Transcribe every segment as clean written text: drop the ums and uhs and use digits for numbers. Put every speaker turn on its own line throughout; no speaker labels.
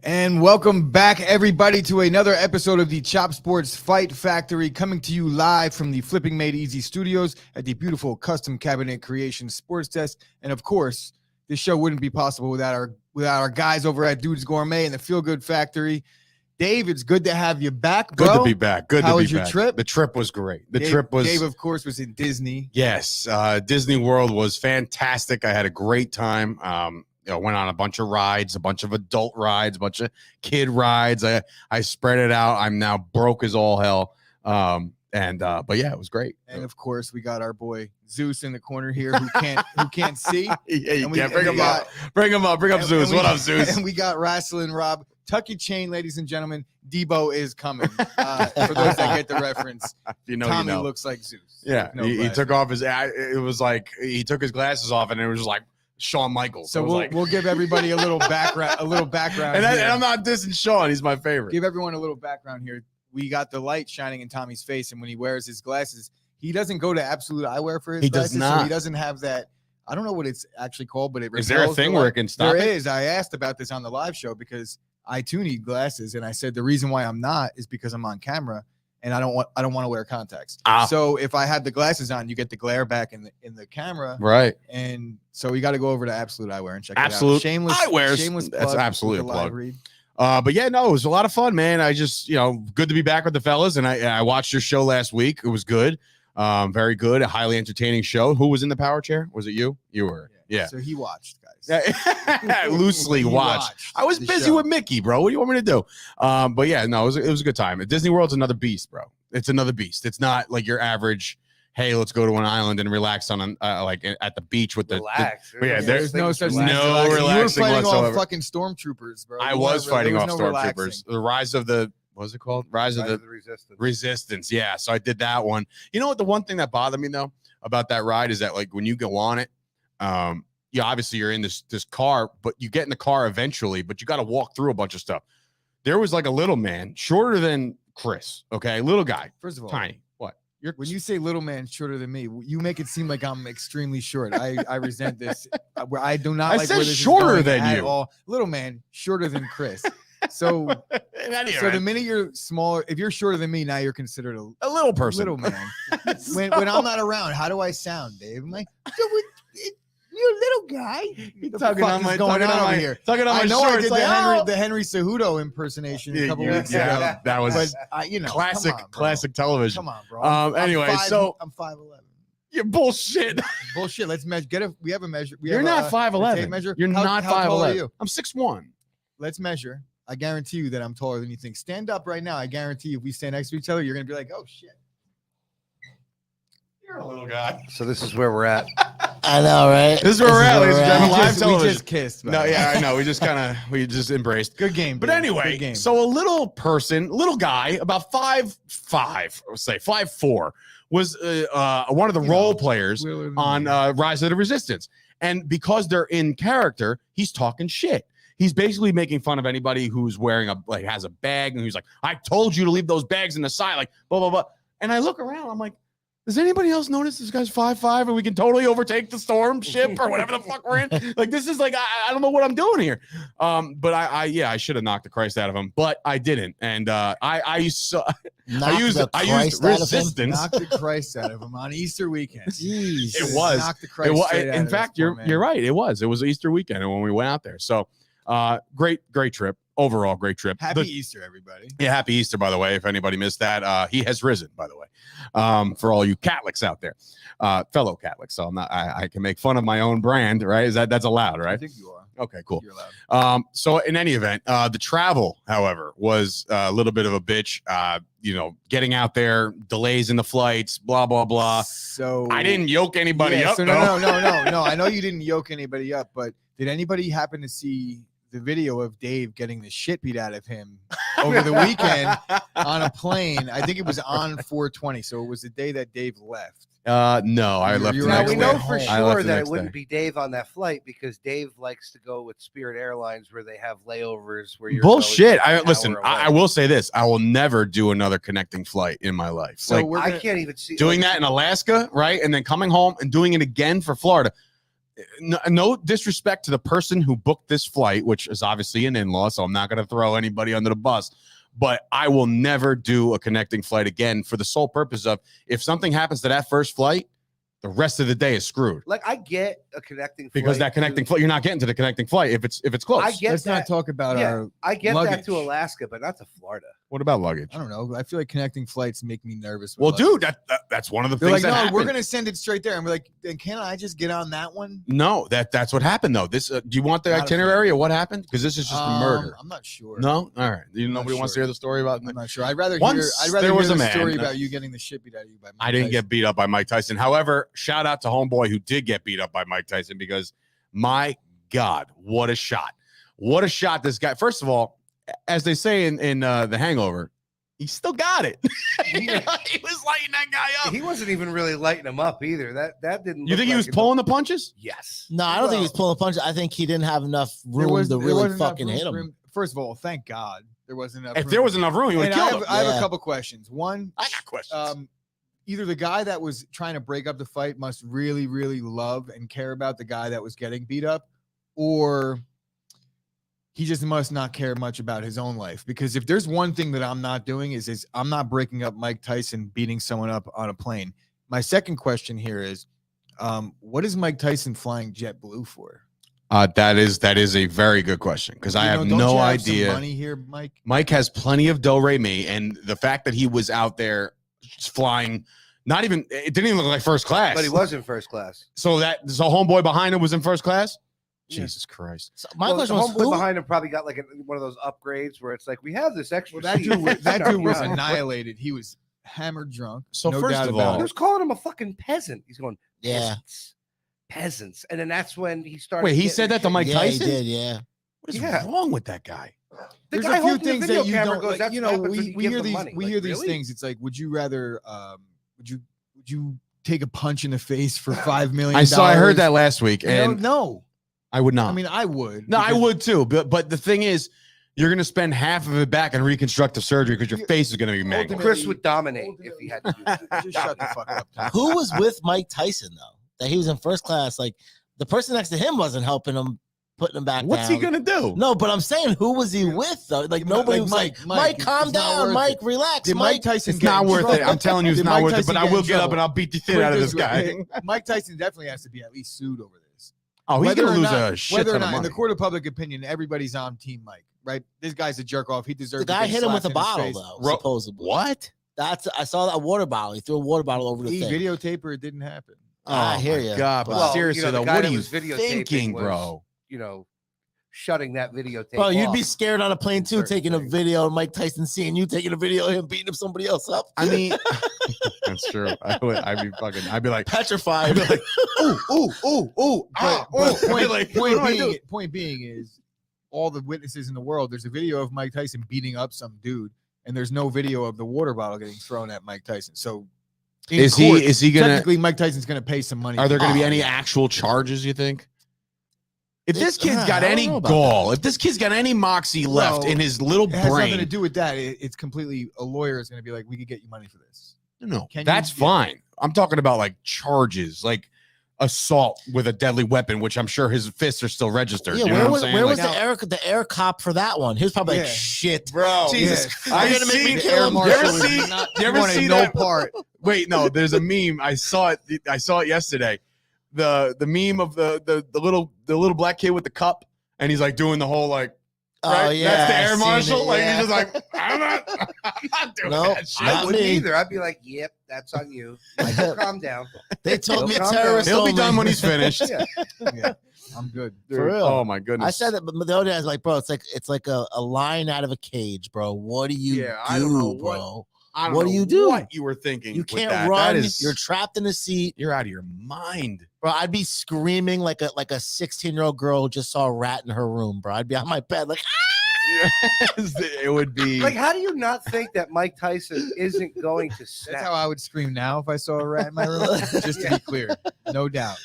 And welcome back, everybody, to another episode of the Chop Sports Fight Factory, coming to you live from the Flipping Made Easy studios at the beautiful Custom Cabinet Creations Sports Desk. And of course, this show wouldn't be possible without our guys over at Dudes Gourmet and the Feel Good Factory. Dave, it's good to have you back, bro.
Good to be back.
How was your trip?
The trip was great.
Dave, of course, was in Disney.
Yes, Disney World was fantastic. I had a great time. Went on a bunch of rides, a bunch of adult rides, a bunch of kid rides. I spread it out. I'm now broke as all hell. But yeah, it was great.
And of course, we got our boy Zeus in the corner here who can't see.
Yeah, you can't bring him up. Bring him up. Bring up Zeus. What up, Zeus?
And we got Wrestling Rob. Tuck your chain, ladies and gentlemen. Debo is coming. For those that get the reference, Tommy looks like Zeus.
Yeah, he took off his. It was like he took his glasses off, and it was just like Shawn Michaels.
So we'll give everybody a little background. And
I'm not dissing Shawn. He's my favorite.
Give everyone a little background here. We got the light shining in Tommy's face, and when he wears his glasses, he doesn't go to Absolute Eyewear for his glasses.
He does not.
So he doesn't have that. I don't know what it's actually called, but
is there a thing where it can stop?
There is. I asked about this on the live show because I too need glasses, and I said the reason why I'm not is because I'm on camera and I don't want to wear contacts. So if I have the glasses on, you get the glare back in the camera,
right? And
so you got to go over to Absolute Eyewear and check
Absolute
it out. Shameless
Eyewear.
Shameless plug.
That's absolutely a plug.
Read.
But yeah, no, it was a lot of fun, man. I just, good to be back with the fellas, and I watched your show last week. It was good, very good, a highly entertaining show. Who was in the power chair? Was it you? You were, yeah.
So he watched, guys.
Loosely watched. I was busy with Mickey, bro. What do you want me to do? But yeah, no, it was a good time. Disney World's another beast, bro. It's another beast. It's not like your average. Hey, let's go to an island and relax on like at the beach with
there's no such thing.
No relaxing
You were fighting
whatsoever.
all fucking stormtroopers, bro.
I was fighting off stormtroopers. The Rise of the what's it called? Rise of the Resistance. Yeah. So I did that one. You know what? The one thing that bothered me though about that ride is that like when you go on it, obviously you're in this car, but you get in the car eventually, but you got to walk through a bunch of stuff. There was like a little man, shorter than Chris. Okay, little guy.
First of all,
tiny. What?
When you say little man shorter than me, you make it seem like I'm extremely short. I resent this. Where I do not.
I said shorter than you.
All. Little man shorter than Chris. So the minute you're smaller, if you're shorter than me, now you're considered a
little person.
Little man. when I'm not around, how do I sound, Dave? I'm like, you're a little guy.
Talking on my shorts.
I did the Henry Cejudo impersonation a couple weeks ago.
That was classic television.
Come on, bro.
Anyway,
I'm 5'11".
You're bullshit.
Bullshit. Let's measure. We have a measure.
You're not 5'11". You're not 5'11". I'm 6'1".
Let's measure. I guarantee you that I'm taller than you think. Stand up right now. I guarantee you, if we stand next to each other, you're gonna be like, oh shit.
You're a little guy.
So this is where we're at.
I know, right?
This is where we're at, ladies and gentlemen. Live television.
We just kissed.
No, yeah, I know. We just embraced.
Good game.
But anyway, so a little guy, about 5'5", let's say 5'4", was one of the role players on Rise of the Resistance. And because they're in character, he's talking shit. He's basically making fun of anybody who's wearing has a bag, and he's like, I told you to leave those bags in the side, like blah, blah, blah. And I look around, I'm like, does anybody else notice this guy's 5'5" and we can totally overtake the storm ship or whatever the fuck we're in? Like, this is like, I don't know what I'm doing here. But I should have knocked the Christ out of him, but I didn't. And I used resistance.
Knock the Christ out of him on Easter weekend.
Jeez. It was.
Knock the Christ
in fact, you're right. It was Easter weekend when we went out there. So great trip. Overall, great trip.
Happy Easter, everybody.
Yeah, happy Easter, by the way. If anybody missed that, he has risen, by the way. For all you Catholics out there, fellow Catholics. So I can make fun of my own brand, right? That's allowed, right?
I think you are.
Okay, cool.
You're allowed.
So in any event, the travel, however, was a little bit of a bitch. Getting out there, delays in the flights, blah blah blah.
So
I didn't yoke anybody up.
So no. I know you didn't yoke anybody up, but did anybody happen to see the video of Dave getting the shit beat out of him over the weekend on a plane? I think it was on 420. So it was the day that Dave left.
No, I left.
Now we know for sure that it wouldn't be Dave on that flight because Dave likes to go with Spirit Airlines where they have layovers where you're
bullshit. I will say this: I will never do another connecting flight in my life.
So I can't even see
doing that in Alaska, right, and then coming home and doing it again for Florida. no disrespect to the person who booked this flight, which is obviously an in-law, so I'm not going to throw anybody under the bus. But I will never do a connecting flight again for the sole purpose of if something happens to that first flight, the rest of the day is screwed.
Like I get a connecting flight
because that connecting flight, you're not getting to the connecting flight if it's close.
I get
Let's not talk about our
I get
luggage.
that to Alaska, but not to Florida.
What about luggage?
I don't know. I feel like connecting flights make me nervous.
Well,
luggage.
dude, that's one of the
They're
things
like,
that
no,
happened.
we're gonna send it straight there. And we're like, then can I just get on that one?
No, that's what happened though. This do you want the
Not a
itinerary or what happened? Because this is just a murder.
I'm not sure.
No, all right. Nobody
not
wants to
sure.
hear the story about.
I'm not sure. I'd rather
Once
hear
there was
hear
a
the
man-
story about you getting the shit beat out of you by Mike
I didn't
Tyson.
get beat up by Mike Tyson. However, shout out to homeboy who did get beat up by Mike Tyson because my God, what a shot! What a shot this guy. First of all, as they say in The Hangover, he still got it. He was lighting that guy up.
He wasn't even really lighting him up either. That didn't.
You
look
think he
like
was
it.
pulling the punches?
Yes.
No, I don't think he was pulling punches. I think he didn't have enough
There
room to
there
really
wasn't enough
fucking
room
hit
for
him.
First of all, thank God there wasn't enough.
If
room.
there was enough room, he would
And
have
I
killed
have,
him.
I have
Yeah.
a couple questions. One,
I got questions.
either the guy that was trying to break up the fight must really, really love and care about the guy that was getting beat up, or he just must not care much about his own life. Because if there's one thing that I'm not doing is I'm not breaking up Mike Tyson beating someone up on a plane. My second question here is, what is Mike Tyson flying JetBlue for?
That is a very good question because I have
don't
no
you have some
idea.
money here, Mike.
Mike has plenty of do-re-mi, and the fact that he was out there flying, it didn't even look like first class.
But he was in first class.
So homeboy behind him was in first class.
Yeah.
Jesus Christ!
So my
Well,
question
the
was,
homeboy
who?
behind him probably got like one of those upgrades where it's like we have this extra.
Well, that dude was
Yeah.
annihilated. He was hammered drunk.
So
no
first
doubt
of
about
all-
He
it.
was calling him a fucking peasant. He's going,
Yeah.
peasants. And then that's when he started.
Wait, he
getting
said that to
shit.
Mike
Yeah,
Tyson?
he did. Yeah.
What is
Yeah.
wrong with that guy?
The
There's
guy
a few
holding the
things
video
that you
camera
don't
goes,
like.
"That's
You
what
know,
happens when
we
you
we
give
hear
them
these
money."
we
Like,
hear these
really?
things. It's like, would you rather would you take a punch in the face for $5 million?
I heard that last week, and
No.
I would not.
I mean, I would.
no, I
because-
would too. But the thing is, you're going to spend half of it back in reconstructive surgery because your face is going to be mangled.
Ultimately-
Chris would dominate if he had to do that.
Just shut the fuck up. Tom.
Who was with Mike Tyson though? That he was in first class. Like the person next to him wasn't helping him, putting him back.
What's
down.
he going to do?
No, but I'm saying, who was he with though? Like nobody
Like
was
Mike,
like,
Mike,
Mike, calm
it's not
down,
worth
Mike,
it.
relax,
Did
Mike.
Mike Tyson
It's
get
not
in
worth it.
trouble?
I'm telling you, it's
Did
not
Mike
worth it.
Tyson
But I
get
will
in
get up
trouble?
and I'll beat the shit
Put it
out of this
way,
guy.
Mike Tyson definitely has to be at least sued over this.
Oh, he's
Whether
going to
or
lose
not-
a shit
Whether or
ton of
not, in
money.
the court of public opinion, everybody's on Team Mike, right? This guy's a jerk off. He deserves.
The
to
guy
get
hit him with
slapped
a
in his
bottle
face.
though,
Ro-
supposedly.
What?
I saw that water bottle. He threw a water bottle over the
He
thing.
videotape or it didn't happen.
I hear
my
ya.
God, but
Well,
seriously,
the
though,
guy
what
that
are you
was videotaping
thinking,
was,
bro?
Shutting that videotape.
Bro, you'd be
off.
scared on a plane too,
Certain
taking a
things.
video of Mike Tyson seeing you taking a video of him beating up somebody else up.
I mean, that's true. I'd be like,
Petrified.
ooh,
But
like, what do I do?
point being is all the witnesses in the world. There's a video of Mike Tyson beating up some dude, and there's no video of the water bottle getting thrown at Mike Tyson. So, in
Is
court,
he gonna?
technically Mike Tyson's gonna pay some money?
Are there going to be
Oh,
any
yeah.
actual charges? You think? If this
It's-
kid's got
I don't
any
know about
gall, if this kid's got any moxie left
Well,
in his little
It has nothing to
brain,
do with that. It's completely a lawyer is going to be like, we could get you money for this.
no,
Can you-
that's
yeah.
fine. I'm talking about like charges, like assault with a deadly weapon, which I'm sure his fists are still registered.
Yeah,
you know
where
what I'm
was
saying?
where was
Like,
the air cop for that one? He was probably like,
Yeah.
shit,
bro?
Jesus,
Yeah.
Christ,
I
you're gonna make me
seen
kill
Air
him.
Marshal
You ever
is
see-
not-
you ever
wanted
see
no
that?
part?
Wait, no, there's a meme. I saw it yesterday. The meme of the little black kid with the cup, and he's like doing the whole like.
Oh
Right?
yeah,
That's the
I
air
seen
marshal.
it,
Like
yeah.
he's just like, I'm not doing
Nope.
that shit.
I
Not
wouldn't
me.
either. I'd be like, "Yep, that's on you. Michael, calm down."
They told me a
Calm down.
terrorist.
He'll be
only.
done when he's finished.
Yeah.
Yeah, I'm good.
For real.
Oh my goodness.
I said that, but the other day I was like, bro, it's like a lion out of a cage, bro. What do you
Yeah,
do,
I don't know what-
bro?
I don't
What
know
do you do?
What you were thinking?
You
with
can't
that.
run.
That is,
You're trapped in a seat,
you're out of your mind.
bro. I'd be screaming like a 16-year-old girl who just saw a rat in her room, bro. I'd be on my bed like,
Yes, it would be.
Like, how do you not think that Mike Tyson isn't going to
That's
snap?
how I would scream now if I saw a rat in my room. Just to be clear, no doubt.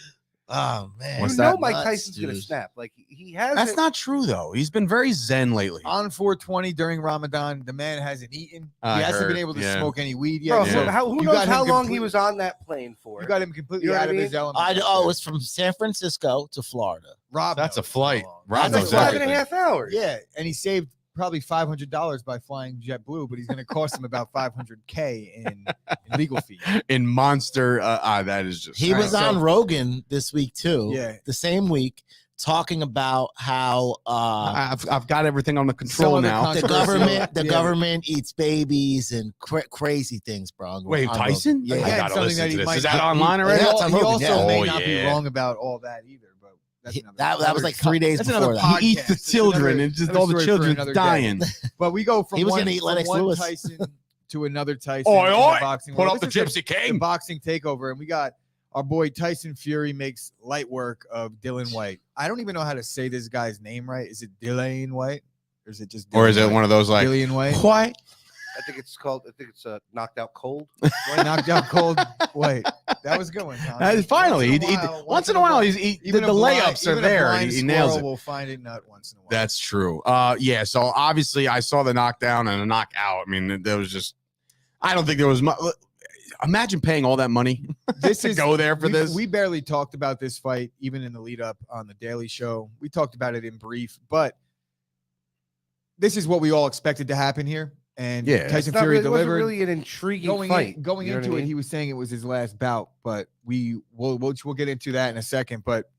Oh man,
What's
you know
that?
Mike
Nuts,
Tyson's gonna
dude.
snap. Like he has.
That's not true though. He's been very zen lately.
On 420 during Ramadan, the man hasn't eaten. He
I
hasn't been
heard,
able to
yeah.
smoke any weed
Bro,
yet.
Yeah.
So
who
you
knows
got him
how long he
complete-
was on that plane for?
You got him completely
You know
out
what
of
I
his
mean?
element.
It's from San Francisco to Florida.
Rob
That's a
knows
flight.
how long.
Rob
That's
knows
like
everything.
5.5 hours.
Yeah, and he saved probably $500 by flying JetBlue, but he's going to cost him about $500K in legal fees.
In monster, that is just.
He was
so-
on Rogan this week too.
Yeah.
The same week, talking about how
I've got everything under
Some
control
other
now.
the
controversial-
government eats babies and crazy things, bro.
Wait,
on
Tyson?
Rogan. Yeah.
I
Again,
gotta
something
listen
that
to
he
this.
might
Is that
not-
online
he-
already?
Yeah, it's on
He
Rogan,
also
yeah.
may
Oh,
not be
yeah.
wrong about all that either, but that's another.
That was like 3 days
that's
before
another
that.
He eats the
podcast. That's
children
another-
and just
another
all the
story for
children's
another day.
dying.
But we go from
He was
one,
gonna eat
from
Lennox
one
Lewis.
Tyson to another Tyson.
Oi,
in the
oi,
boxing
put
world.
up the
This is
Gypsy
the
King.
boxing takeover, and we got our boy Tyson Fury makes light work of Dylan White. I don't even know how to say this guy's name right. Is it Dylan White, or is it just?
Or is
Dylan
it
White?
one of those like,
Dillian White?
what?
I think it's knocked out cold.
Knocked out cold. Wait, that was going.
Finally, once in a while, the layups are
even
there.
A blind
He nails
squirrel
it.
will find a nut once in a while.
That's true. Yeah. So obviously, I saw the knockdown and a knockout. I mean, there was just. I don't think there was much. Imagine paying all that money to go there for this.
We barely talked about this fight, even in the lead up on the Daily Show. We talked about it in brief, but this is what we all expected to happen here. And
Yeah.
Tyson
It
Fury
wasn't
delivered.
really an intriguing
Going
fight.
into
You know what I
it,
mean?
he was saying it was his last bout, but we'll get into that in a second. But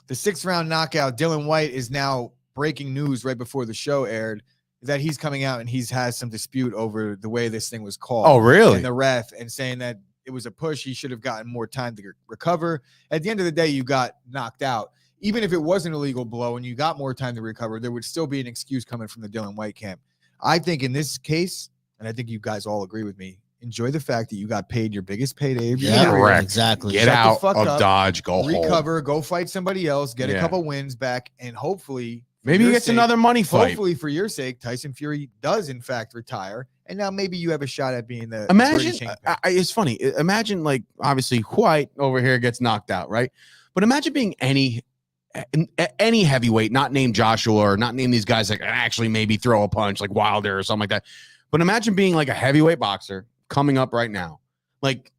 the 6th round knockout, Dylan White is now breaking news right before the show aired that he's coming out and he's has some dispute over the way this thing was called.
Oh, really?
And the ref, and saying that it was a push. He should have gotten more time to recover. At the end of the day, you got knocked out. Even if it was an illegal blow and you got more time to recover, there would still be an excuse coming from the Dylan White camp. I think in this case, and I think you guys all agree with me, enjoy the fact that you got paid your biggest payday of your
Yeah,
career.
correct.
exactly.
Get
Shut the
out
fuck
of
up,
Dodge. Go home.
recover, go fight somebody else, get a
Yeah.
couple wins back, and hopefully, for
Maybe he
your
gets
sake-
another money fight.
Hopefully, for your sake, Tyson Fury does in fact retire, and now maybe you have a shot at being the
Imagine,
British Kingpin.
it's funny. Imagine, like, obviously, White over here gets knocked out, right? But imagine being any heavyweight, not named Joshua or not named these guys that can actually maybe throw a punch like Wilder or something like that. But imagine being like a heavyweight boxer coming up right now. Like,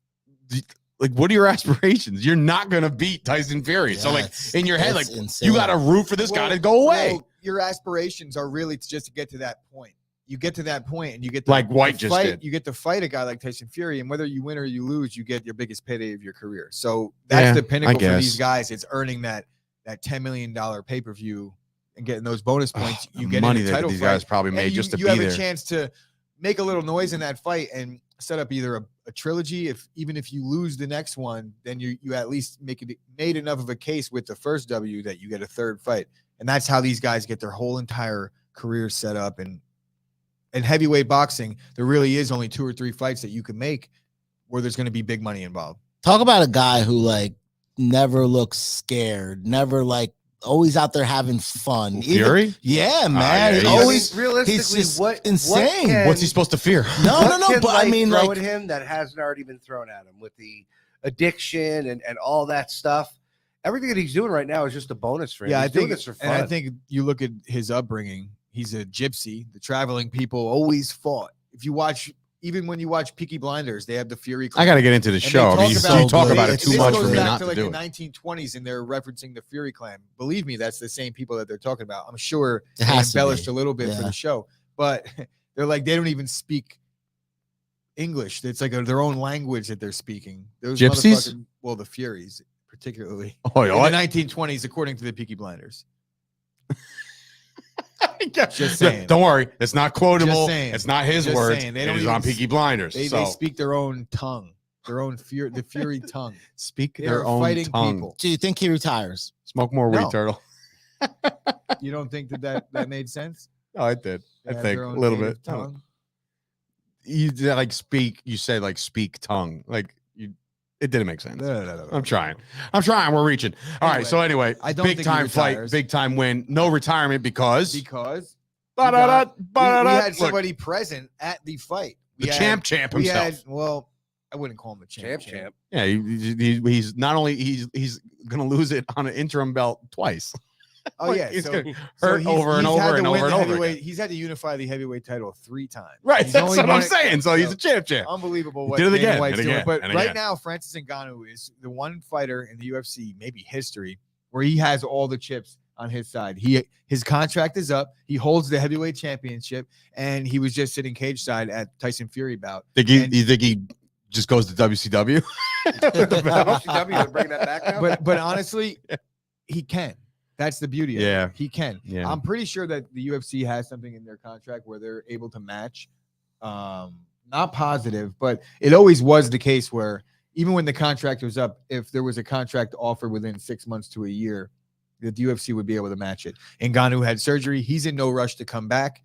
what are your aspirations? You're not going to beat Tyson Fury. So, like, in your head, like,
insane.
you got to root for this guy to go away.
Well, your aspirations are really just to get to that point. You get to that point and you get to,
Like White
to
just
fight,
did.
You get to fight a guy like Tyson Fury, and whether you win or you lose, you get your biggest payday of your career. So that's the pinnacle for these guys. It's earning that $10 million pay-per-view and getting those bonus points. You get
money
in a
that
title
these
fight,
guys probably
and
made
you,
just to
you
be
have
there.
a chance to make a little noise in that fight and set up either a trilogy. Even if you lose the next one, then you at least made enough of a case with the first W that you get a third fight. And that's how these guys get their whole entire career set up. And in heavyweight boxing, there really is only 2 or 3 fights that you can make where there's going to be big money involved.
Talk about a guy who like never looks scared, never like always out there having fun.
Fury?
Yeah, man.
yeah,
He
he's-
always
realistically,
he's just
what
insane.
can-
What's he supposed to fear?
no.
can
But I
life
mean,
throw
like,
at him that hasn't already been thrown at him with the addiction and all that stuff. Everything that he's doing right now is just a bonus for him.
Yeah,
He's
I
doing
think
this for fun.
and I think you look at his upbringing. He's a gypsy. The traveling people always fought. If you watch, even when you watch Peaky Blinders, they have the Fury.
I got to get into the
And they
show. I
talk
mean, you
about-
talk about it
and
too
this
much
goes
for me
back
not
to
to
like
do
the
it.
1920s, and they're referencing the Fury clan. Believe me, that's the same people that they're talking about. I'm sure
It
they
has to
embellished
be.
a little bit for
Yeah.
the show, but they're like they don't even speak English. It's like their own language that they're speaking. Those
Gypsies?
motherfucking- well, the Furies particularly
Oh,
in
yeah.
the 1920s, according to the Peaky Blinders.
Just
saying.
Don't worry. It's not quotable.
Just saying.
It's not his
Just
words.
saying. They
It
don't
is
even
on Peaky Blinders.
They
so
speak their own tongue, their own the Fury tongue.
speak
They're
their own
fighting
tongue.
people.
do you think he retires?
Smoke more weed,
No.
Turtle.
You don't think that made sense?
Oh, I did.
They
I
have
think
their
a
own
little
native
bit. I don't-
tongue?
You did, like speak. You said like speak tongue. Like you. It didn't make sense.
No.
I'm trying. We're reaching. All right.
Anyway,
So anyway,
I don't
big
think he
time fight,
retires.
big time win. No retirement because.
Because
Ba-da-da,
we
ba-da-da.
had
Look,
somebody present at the fight.
the champ
We
himself.
had, well, I wouldn't call him a champ.
Yeah, he's not only he's gonna lose it on an interim belt twice.
Oh yeah,
he's
so,
gonna hurt over and over and over and over again.
He's had to unify the heavyweight title 3 times.
Right,
He's
that's
only
what
won
I'm
it-
saying. So he's a champ.
Unbelievable
He
what
did it
Dana
again,
White's
and
doing.
again,
But
and
right
again.
now, Francis Ngannou is the one fighter in the UFC, maybe history, where he has all the chips on his side. His contract is up. He holds the heavyweight championship, and he was just sitting cage side at Tyson Fury bout.
You think he just goes to WCW?
WCW to bring that back now?
But honestly, he can. That's the beauty of
Yeah.
it. He can.
Yeah.
I'm pretty sure that the UFC has something in their contract where they're able to match. Not positive, but it always was the case where even when the contract was up, if there was a contract offer within 6 months to a year, that the UFC would be able to match it. Ngannou had surgery. He's in no rush to come back.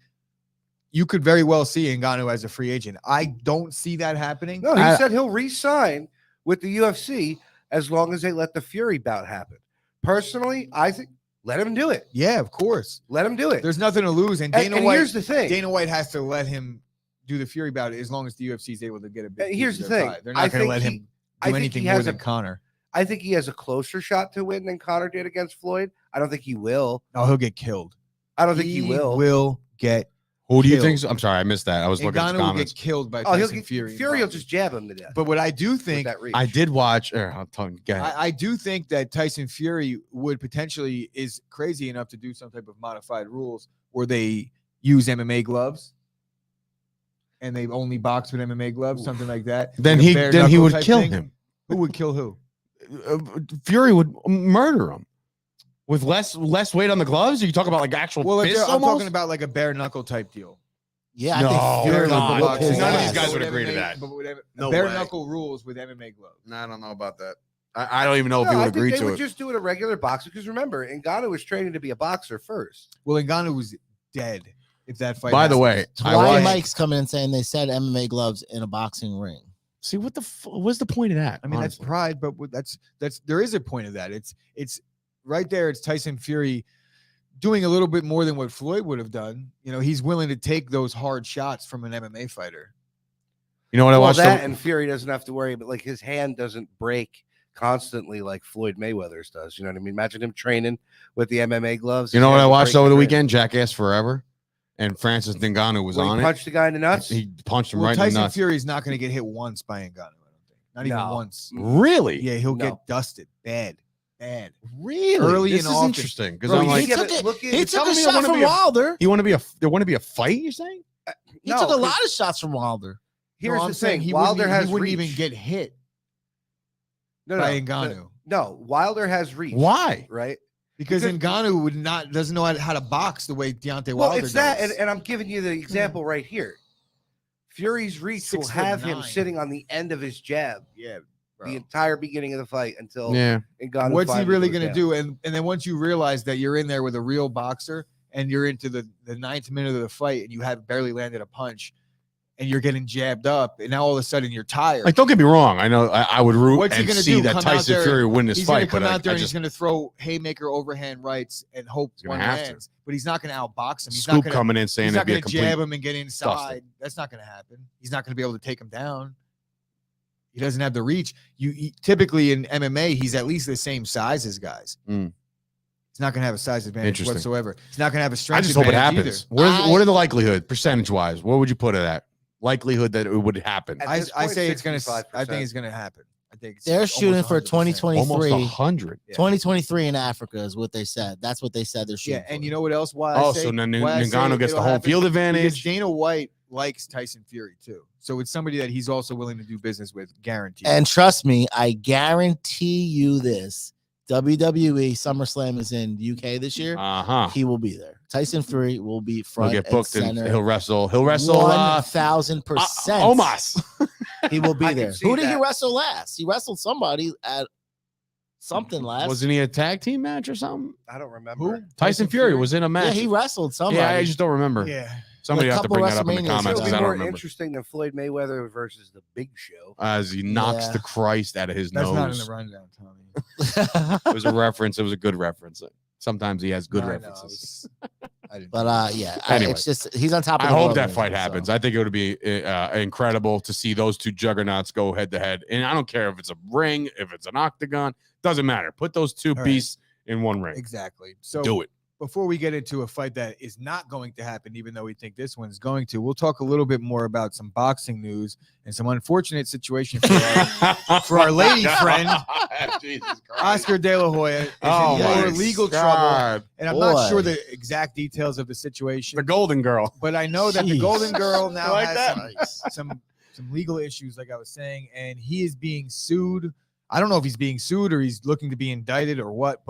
You could very well see Ngannou as a free agent. I don't see that happening.
No, he said he'll re-sign with the UFC as long as they let the Fury bout happen. Personally, I think let him do it.
Yeah, of course.
Let him do it.
There's nothing to lose. And
And
White,
here's the thing.
Dana White has to let him do the Fury bout as long as the UFC is able to get a big piece
Here's
of
the
their
thing.
pie. They're not going to let him do anything more than Conor.
I think he has a closer shot to win than Conor did against Floyd. I don't think he will.
No, he'll get killed.
I don't think he will.
Will get
Who do you
killed.
think? I'm sorry, I missed that. I was looking at the
Ngannou will
comments.
get killed by
Oh,
Tyson Fury.
Fury will just jab him to death.
But what I do
with
think,
that reach.
I did watch. I'll tell you. Go ahead.
I do think that Tyson Fury would potentially is crazy enough to do some type of modified rules where they use MMA gloves and they only box with MMA gloves, something like that.
Then
Like a
he
bare
then he
knuckle
would
type
kill
thing.
him.
Who would kill who?
Fury would murder him with less weight on the gloves. Are you talking about like actual
Well,
fists
I'm
almost?
talking about like a bare knuckle type deal.
Yeah,
No,
I think Fury
God,
would whip his
none of these
ass.
guys would
But
agree to
MMA
that.
But with
No
bare
way.
knuckle rules with MMA gloves.
I don't know about that. I don't even know if
No,
he
I
would
think
agree
they
to
would
it.
just do it a regular boxer because remember, Ngannou was training to be a boxer first.
Well, Ngannou was dead if that fight.
By the
happens.
way, I
Why
watched.
Mike's coming and saying they said MMA gloves in a boxing ring?
See what what's the point of that?
I mean,
honestly?
that's pride, but that's there is a point of that. It's right there. It's Tyson Fury doing a little bit more than what Floyd would have done. You know, he's willing to take those hard shots from an MMA fighter.
You know what I
Well,
watched?
that and Fury doesn't have to worry, but like his hand doesn't break constantly like Floyd Mayweather's does. You know what I mean? Imagine him training with the MMA gloves.
You know what I watched over the
weekend?
weekend? Jackass Forever, and Francis Ngannou was on
He
it.
punched the guy in the nuts.
He punched him
Well,
right in the
Tyson
nuts.
Fury's not going to get hit once by Ngannou. I don't think. Not even
No.
once.
Really?
Yeah, he'll
No.
get dusted bad.
Really?
Early
this
and
is
often.
interesting because
Bro,
I'm
he
like,
He took
it-
it.
look at-
He
it's
took a
telling me I
shot
wanna
from
be a-
Wilder.
there want to be a fight? You're saying?
He
No,
took a
'cause
lot of shots from Wilder.
Here's
No, I'm
the
saying
thing:
he
Wilder
wouldn't,
has
he wouldn't
reach.
even get hit
no,
by
no,
Ngannou
no. Wilder has reach.
Why?
Right?
because
because-
Ngannou doesn't know how to box the way Deontay
Well,
Wilder
it's that,
does.
and I'm giving you the example right here. Fury's reach will have him
6'9".
sitting on the end of his jab
yeah,
the entire beginning of the fight until
Yeah.
Ngannou
What's he
finally
really
goes
going to
down.
do? And then once you realize that you're in there with a real boxer and you're into the 9th minute of the fight and you have barely landed a punch and you're getting jabbed up and now all of a sudden you're tired.
Like, don't get me wrong. I know I would root
What's he
and
gonna
see
do?
that
Come out
Tyson
there-
Fury win this
he's going to
fight,
come
but
out there
I
and he's
just
going to throw haymaker overhand rights and hope
gonna
one
have to.
lands. But he's not going to outbox him. He's
Scoop
not going
coming in saying
He's
it'd
not
be a
going to
complete.
jab him and get inside. That's not going to happen. He's not going to be able to take him down. He doesn't have the reach. Typically in MMA, he's at least the same size as guys.
Mm.
He's not going to have a size advantage
Interesting.
whatsoever. He's not going to have a strength
I just hope it
advantage
happens.
either.
What are the likelihood, percentage wise? What would you put it at? Likelihood that it would happen?
At
I
this
say
point,
it's going to.
65%.
I think it's going to happen. I think
They're
it's
shooting
almost
for
100%.
2020.
Almost
23.
100.
Yeah.
2023 in Africa is what they said. That's what they said they're shooting.
Yeah, and
for.
you know what else? Why?
Oh,
I say,
so then
why I say
Ngannou gets the
it'll
home
happen?
field
Because
advantage.
Dana White likes Tyson Fury too, so it's somebody that he's also willing to do business with, guaranteed.
And trust me, I guarantee you this: WWE SummerSlam is in UK this year. He will be there. Tyson Fury will be
He'll
front
get booked
and
and
center.
he'll wrestle. He'll wrestle.
1,000%.
Omos.
He will be
I can
there.
see
Who did he
that.
wrestle last? He wrestled somebody at something last.
Wasn't he a tag team match or something?
I don't remember.
Who?
Tyson Fury was in a
Yeah,
match.
he wrestled somebody.
Yeah, I just don't remember.
Yeah,
Somebody
A
have to
couple
bring that up in the
WrestleManias
comments
It'll
because
be
I don't
more
remember.
interesting than Floyd Mayweather versus the Big Show.
As he knocks
Yeah.
the Christ out of his
that's
nose.
not in the rundown, Tommy.
It was a reference. It was a good reference. Sometimes he has good
I know,
references.
But
Anyway.
it's just he's on top of
I
the
hope
world
that
right
fight
now,
happens.
so.
I think it would be incredible to see those two juggernauts go head to head. And I don't care if it's a ring, if it's an octagon, doesn't matter. Put those two beasts in one ring.
Exactly. So
do it.
Before we get into a fight that is not going to happen, even though we think this one's going to, we'll talk a little bit more about some boxing news and some unfortunate situation for our lady friend, Oscar De La Hoya, is in more legal trouble. And I'm not sure the exact details of the situation.
The Golden Girl.
But I know that the Golden Girl now has some legal issues, like I was saying, and he is being sued. I don't know if he's being sued or he's looking to be indicted or what,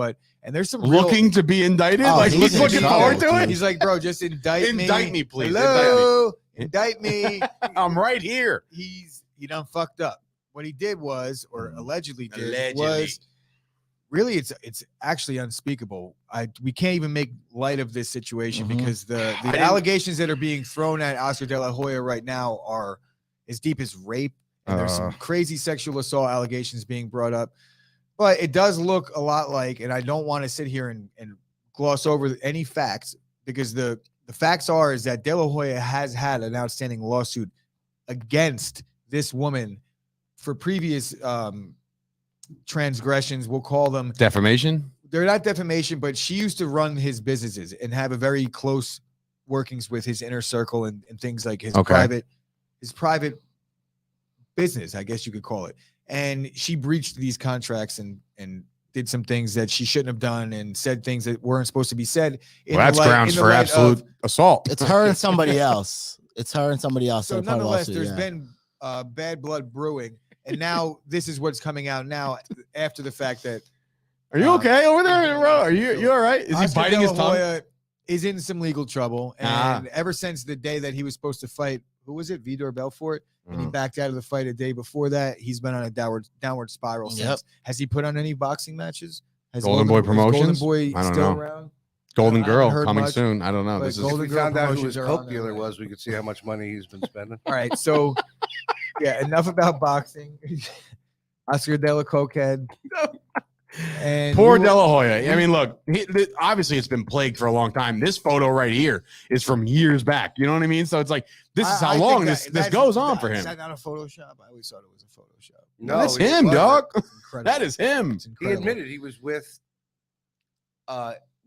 and there's some
looking to be indicted. Like he's looking forward to it.
He's like, bro, just indict me.
Indict me, please.
Hello, indict me.
I'm right here.
He done fucked up. What he did was, or allegedly did, was really it's actually unspeakable. We can't even make light of this situation because the allegations that are being thrown at Oscar De La Hoya right now are as deep as rape. And there's some crazy sexual assault allegations being brought up. But it does look a lot like, and I don't want to sit here and gloss over any facts, because the facts is that De La Hoya has had an outstanding lawsuit against this woman for previous transgressions. We'll call them
defamation.
They're not defamation, but she used to private his businesses and have a very close workings with his inner circle and things like his private business, I guess you could call it. And she breached these contracts and did some things that she shouldn't have done and said things that weren't supposed to be said.
That's grounds for absolute assault.
It's her and somebody else. So
nonetheless, there's been bad blood brewing. And now this is what's coming out now after the fact that.
Are you okay over there, bro? Are you all right? Is
Oscar
he biting his tongue?
Is in some legal trouble. And ever since the day that he was supposed to fight, who was it? Vitor Belfort? And he backed out of the fight a day before that. He's been on a downward spiral since. Has he put on any boxing matches?
Golden Boy Promotions?
Golden Boy still around?
Golden Girl coming soon. I don't know.
This is if we found out who his coke dealer was, we could see how much money he's been spending.
All right, so enough about boxing. Oscar De La Cokehead. And
poor De La Hoya. I mean, look, obviously it's been plagued for a long time. This photo right here is from years back. You know what I mean? So it's like, this is how long this goes on for him.
Is that not a Photoshop? I always thought it was a Photoshop.
No, that's him, dog. That is him.
He admitted he was with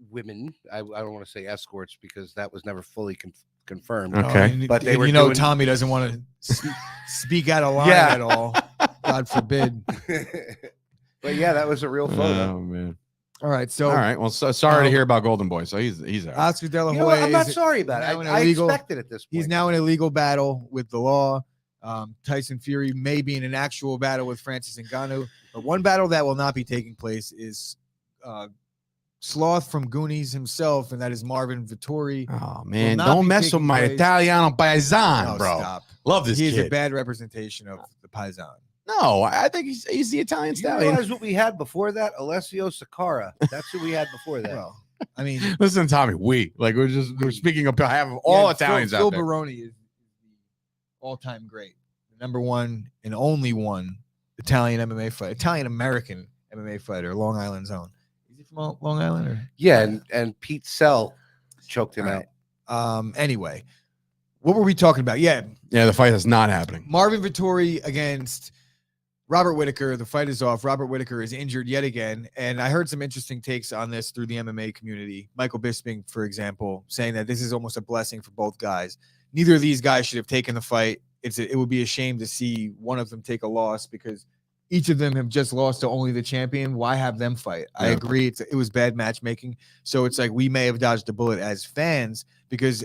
women. I don't want to say escorts because that was never fully confirmed.
Okay.
But they were Tommy doesn't want to speak out of line at all. God forbid.
But yeah, that was a real photo.
Oh man!
All right,
Well, sorry to hear about Golden Boy. So he's out.
Oscar De La Hoya.
I'm not sorry about it. I expected at this point.
He's now in a legal battle with the law. Tyson Fury may be in an actual battle with Francis Ngannou, but one battle that will not be taking place is Sloth from Goonies himself, and that is Marvin Vittori.
Oh man! Don't mess with my Italiano Paisan, bro.
Stop.
Love this
He's
kid.
a bad representation of the Paisan.
No, I think he's the Italian stallion.
You realize what we had before that? Alessio Sakara. That's who we had before that.
Well, I mean,
listen, Tommy. We're speaking on behalf of all Italians
Phil
out there.
Phil Baroni is the all-time great, the number one and only one Italian American MMA fighter, Long Island's own. Is he from Long Island? Or?
Yeah, and Pete Sell choked him out.
Anyway, what were we talking about? Yeah,
the fight is not happening.
Marvin Vittori against Robert Whittaker. The fight is off. Robert Whittaker is injured yet again. And I heard some interesting takes on this through the MMA community. Michael Bisping, for example, saying that this is almost a blessing for both guys. Neither of these guys should have taken the fight. It would be a shame to see one of them take a loss because each of them have just lost to only the champion. Why have them fight? I agree. It was bad matchmaking. So it's like we may have dodged a bullet as fans because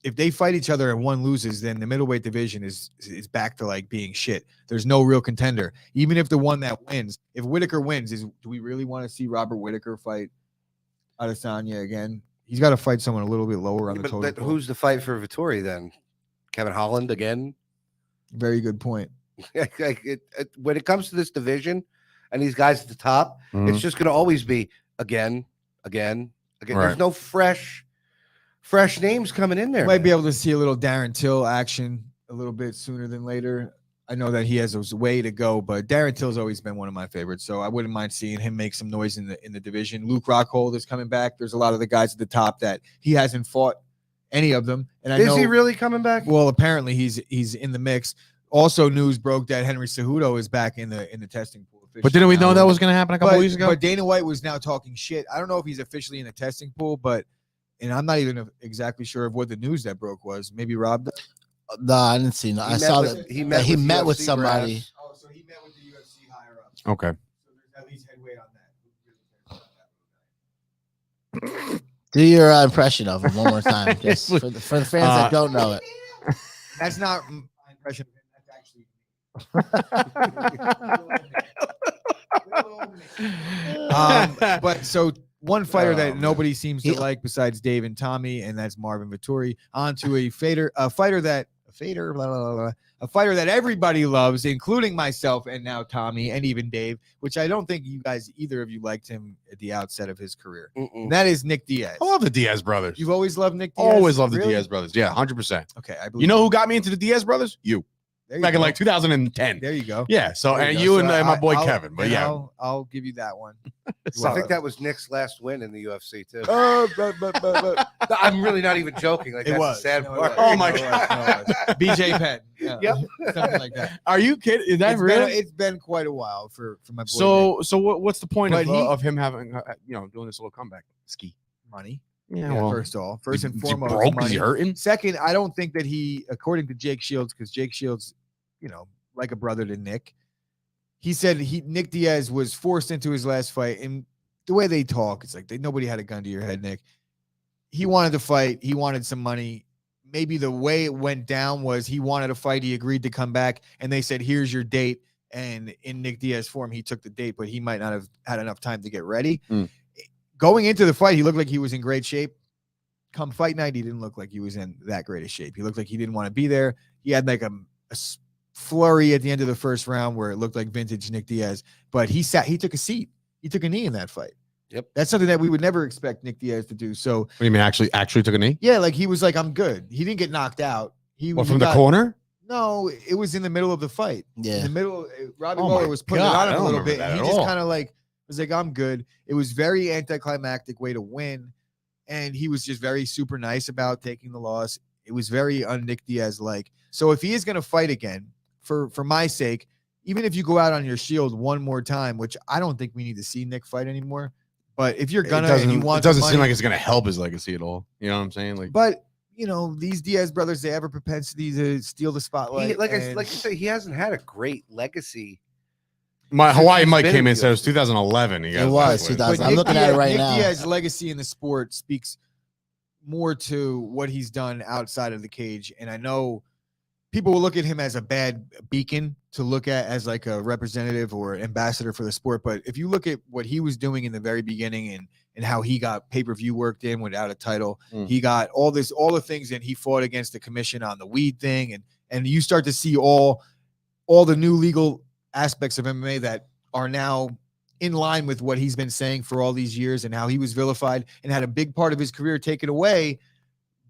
if they fight each other and one loses, then the middleweight division is back to like being shit. There's no real contender. Even if the one that wins, if Whittaker wins, do we really want to see Robert Whittaker fight Adesanya again? He's got to fight someone a little bit lower on the total.
But who's the fight for Vittori then? Kevin Holland again? Very
good point.
When it comes to this division and these guys at the top, it's just going to always be again. Right. There's no fresh names coming in there.
You might be able to see a little Darren Till action a little bit sooner than later. I know that he has a way to go, but Darren Till's always been one of my favorites, so I wouldn't mind seeing him make some noise in the division. Luke Rockhold is coming back. There's a lot of the guys at the top that he hasn't fought any of them. And I know,
is he really coming back?
Well, apparently he's in the mix. Also, news broke that Henry Cejudo is back in the testing pool.
But didn't we know that was going to happen a couple weeks ago?
But Dana White was now talking shit. I don't know if he's officially in the testing pool, and I'm not even exactly sure of what the news that broke was. Maybe Rob.
No, I didn't see. No, I saw that he met with somebody.
Brass. Oh, so he met with the UFC higher up.
Okay.
So there's at least headway on that.
Do your impression of him one more time, just for the fans that don't know it.
That's not my impression of him. That's actually. But so one fighter that nobody seems to like besides Dave and Tommy, and that's Marvin Vettori. On to a fighter that everybody loves, including myself and now Tommy and even Dave, which I don't think either of you liked him at the outset of his career. And that is Nick Diaz.
I love the Diaz brothers.
You've always loved Nick Diaz?
Always loved the Diaz brothers. Yeah, 100%.
Okay. I believe
you know who got me into the Diaz brothers? You. Back in like 2010.
There you go.
Yeah. So and you and my boy Kevin. But yeah,
I'll give you that one.
I think that was Nick's last win in the UFC too. I'm really not even joking. Like that's the sad part.
Oh my god.
BJ Penn.
Yep.
Something like that.
Are you kidding? Is that real?
It's been quite a while for my boy.
So what's the point of him having doing this little comeback? Ski
money.
Yeah,
first and foremost,
broke,
money.
He's hurting.
Second, I don't think that he, according to Jake Shields, because Jake Shields, like a brother to Nick, he said Nick Diaz was forced into his last fight, and the way they talk, it's like nobody had a gun to your head, Nick. He wanted to fight. He wanted some money. Maybe the way it went down was he wanted to fight. He agreed to come back, and they said, "Here's your date." And in Nick Diaz form, he took the date, but he might not have had enough time to get ready. Going into the fight, he looked like he was in great shape. Come fight night, he didn't look like he was in that great of shape. He looked like he didn't want to be there. He had like a flurry at the end of the first round where it looked like vintage Nick Diaz, but he took a seat. He took a knee in that fight.
Yep.
That's something that we would never expect Nick Diaz to do. So
what do you mean actually took a knee?
Yeah, like he was like, I'm good. He didn't get knocked out.
From the corner?
No, it was in the middle of the fight.
Yeah.
In the middle, Robbie Lawler was putting it on him a little bit. And he just kind of was like, I'm good. It was very anticlimactic way to win. And he was just very super nice about taking the loss. It was very un-Nick Diaz-like. So if he is going to fight again, for my sake, even if you go out on your shield one more time, which I don't think we need to see Nick fight anymore. But if you're gonna and you want,
it doesn't seem like it's gonna help his legacy at all. You know what I'm saying?
But these Diaz brothers, they have a propensity to steal the spotlight.
Like you say, he hasn't had a great legacy.
My Hawaii Mike came in and said it was 2011.
It was 2000. I'm looking at it right now.
Nick Diaz's legacy in the sport speaks more to what he's done outside of the cage. And I know people will look at him as a bad beacon to look at as like a representative or ambassador for the sport. But if you look at what he was doing in the very beginning and how he got pay-per-view worked in without a title, he got all the things, and he fought against the commission on the weed thing. And you start to see all the new legal aspects of MMA that are now in line with what he's been saying for all these years and how he was vilified and had a big part of his career taken away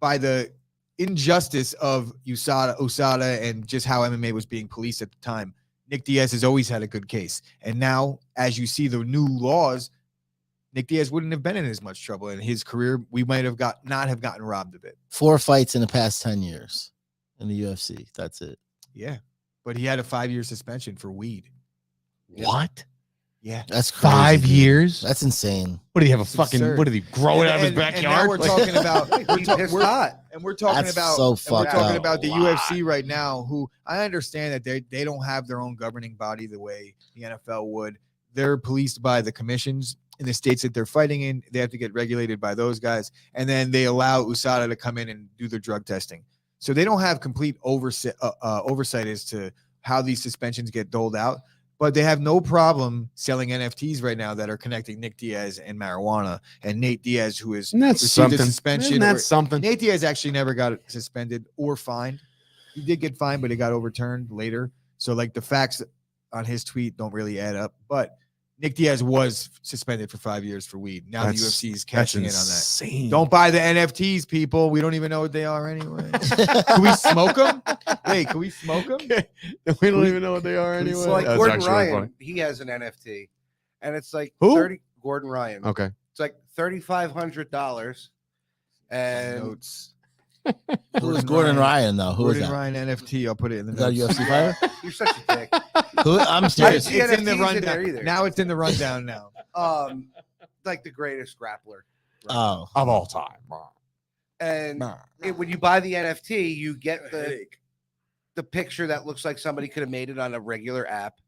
by the injustice of USADA and just how MMA was being policed at the time. Nick Diaz has always had a good case. And now, as you see the new laws, Nick Diaz wouldn't have been in as much trouble in his career. We might have not have gotten robbed of it.
4 fights in the past 10 years in the UFC. That's it.
Yeah. But he had a 5-year suspension for weed.
What?
Yeah.
That's crazy,
5
dude.
years?
That's insane.
What did he have what did he grow it out of his backyard?
And now we're talking about we're talking
That's
about
so
we're
fucked
talking
up.
about the UFC right now, who I understand that they don't have their own governing body the way the NFL would. They're policed by the commissions in the states that they're fighting in. They have to get regulated by those guys, and then they allow USADA to come in and do their drug testing. So they don't have complete oversight as to how these suspensions get doled out, but they have no problem selling NFTs right now that are connecting Nick Diaz and marijuana, and Nate Diaz, who is received a suspension.
That's something.
Nate Diaz actually never got suspended or fined. He did get fined, but it got overturned later. So like the facts on his tweet don't really add up. But Nick Diaz was suspended for 5 years for weed. Now the UFC is catching in on that.
Insane.
Don't buy the NFTs, people. We don't even know what they are anyway. Can we smoke them? Wait, can we smoke them?
We don't even know what they are anyway.
So like
That's
Gordon
actually
Ryan,
funny.
he has an NFT, and it's like
Who?
Gordon Ryan.
Okay.
It's like $3,500, and
Notes.
Who is Gordon Ryan though? Who is
Gordon
that?
Ryan NFT. I'll put it in the
Is that a
notes.
UFC fighter?
you're such a dick.
I'm serious.
see
It's in the
NFTs in there
rundown.
either.
Now it's in the rundown now.
Like the greatest grappler.
Oh,
Of all time.
And when you buy the NFT, you get the picture that looks like somebody could have made it on a regular app,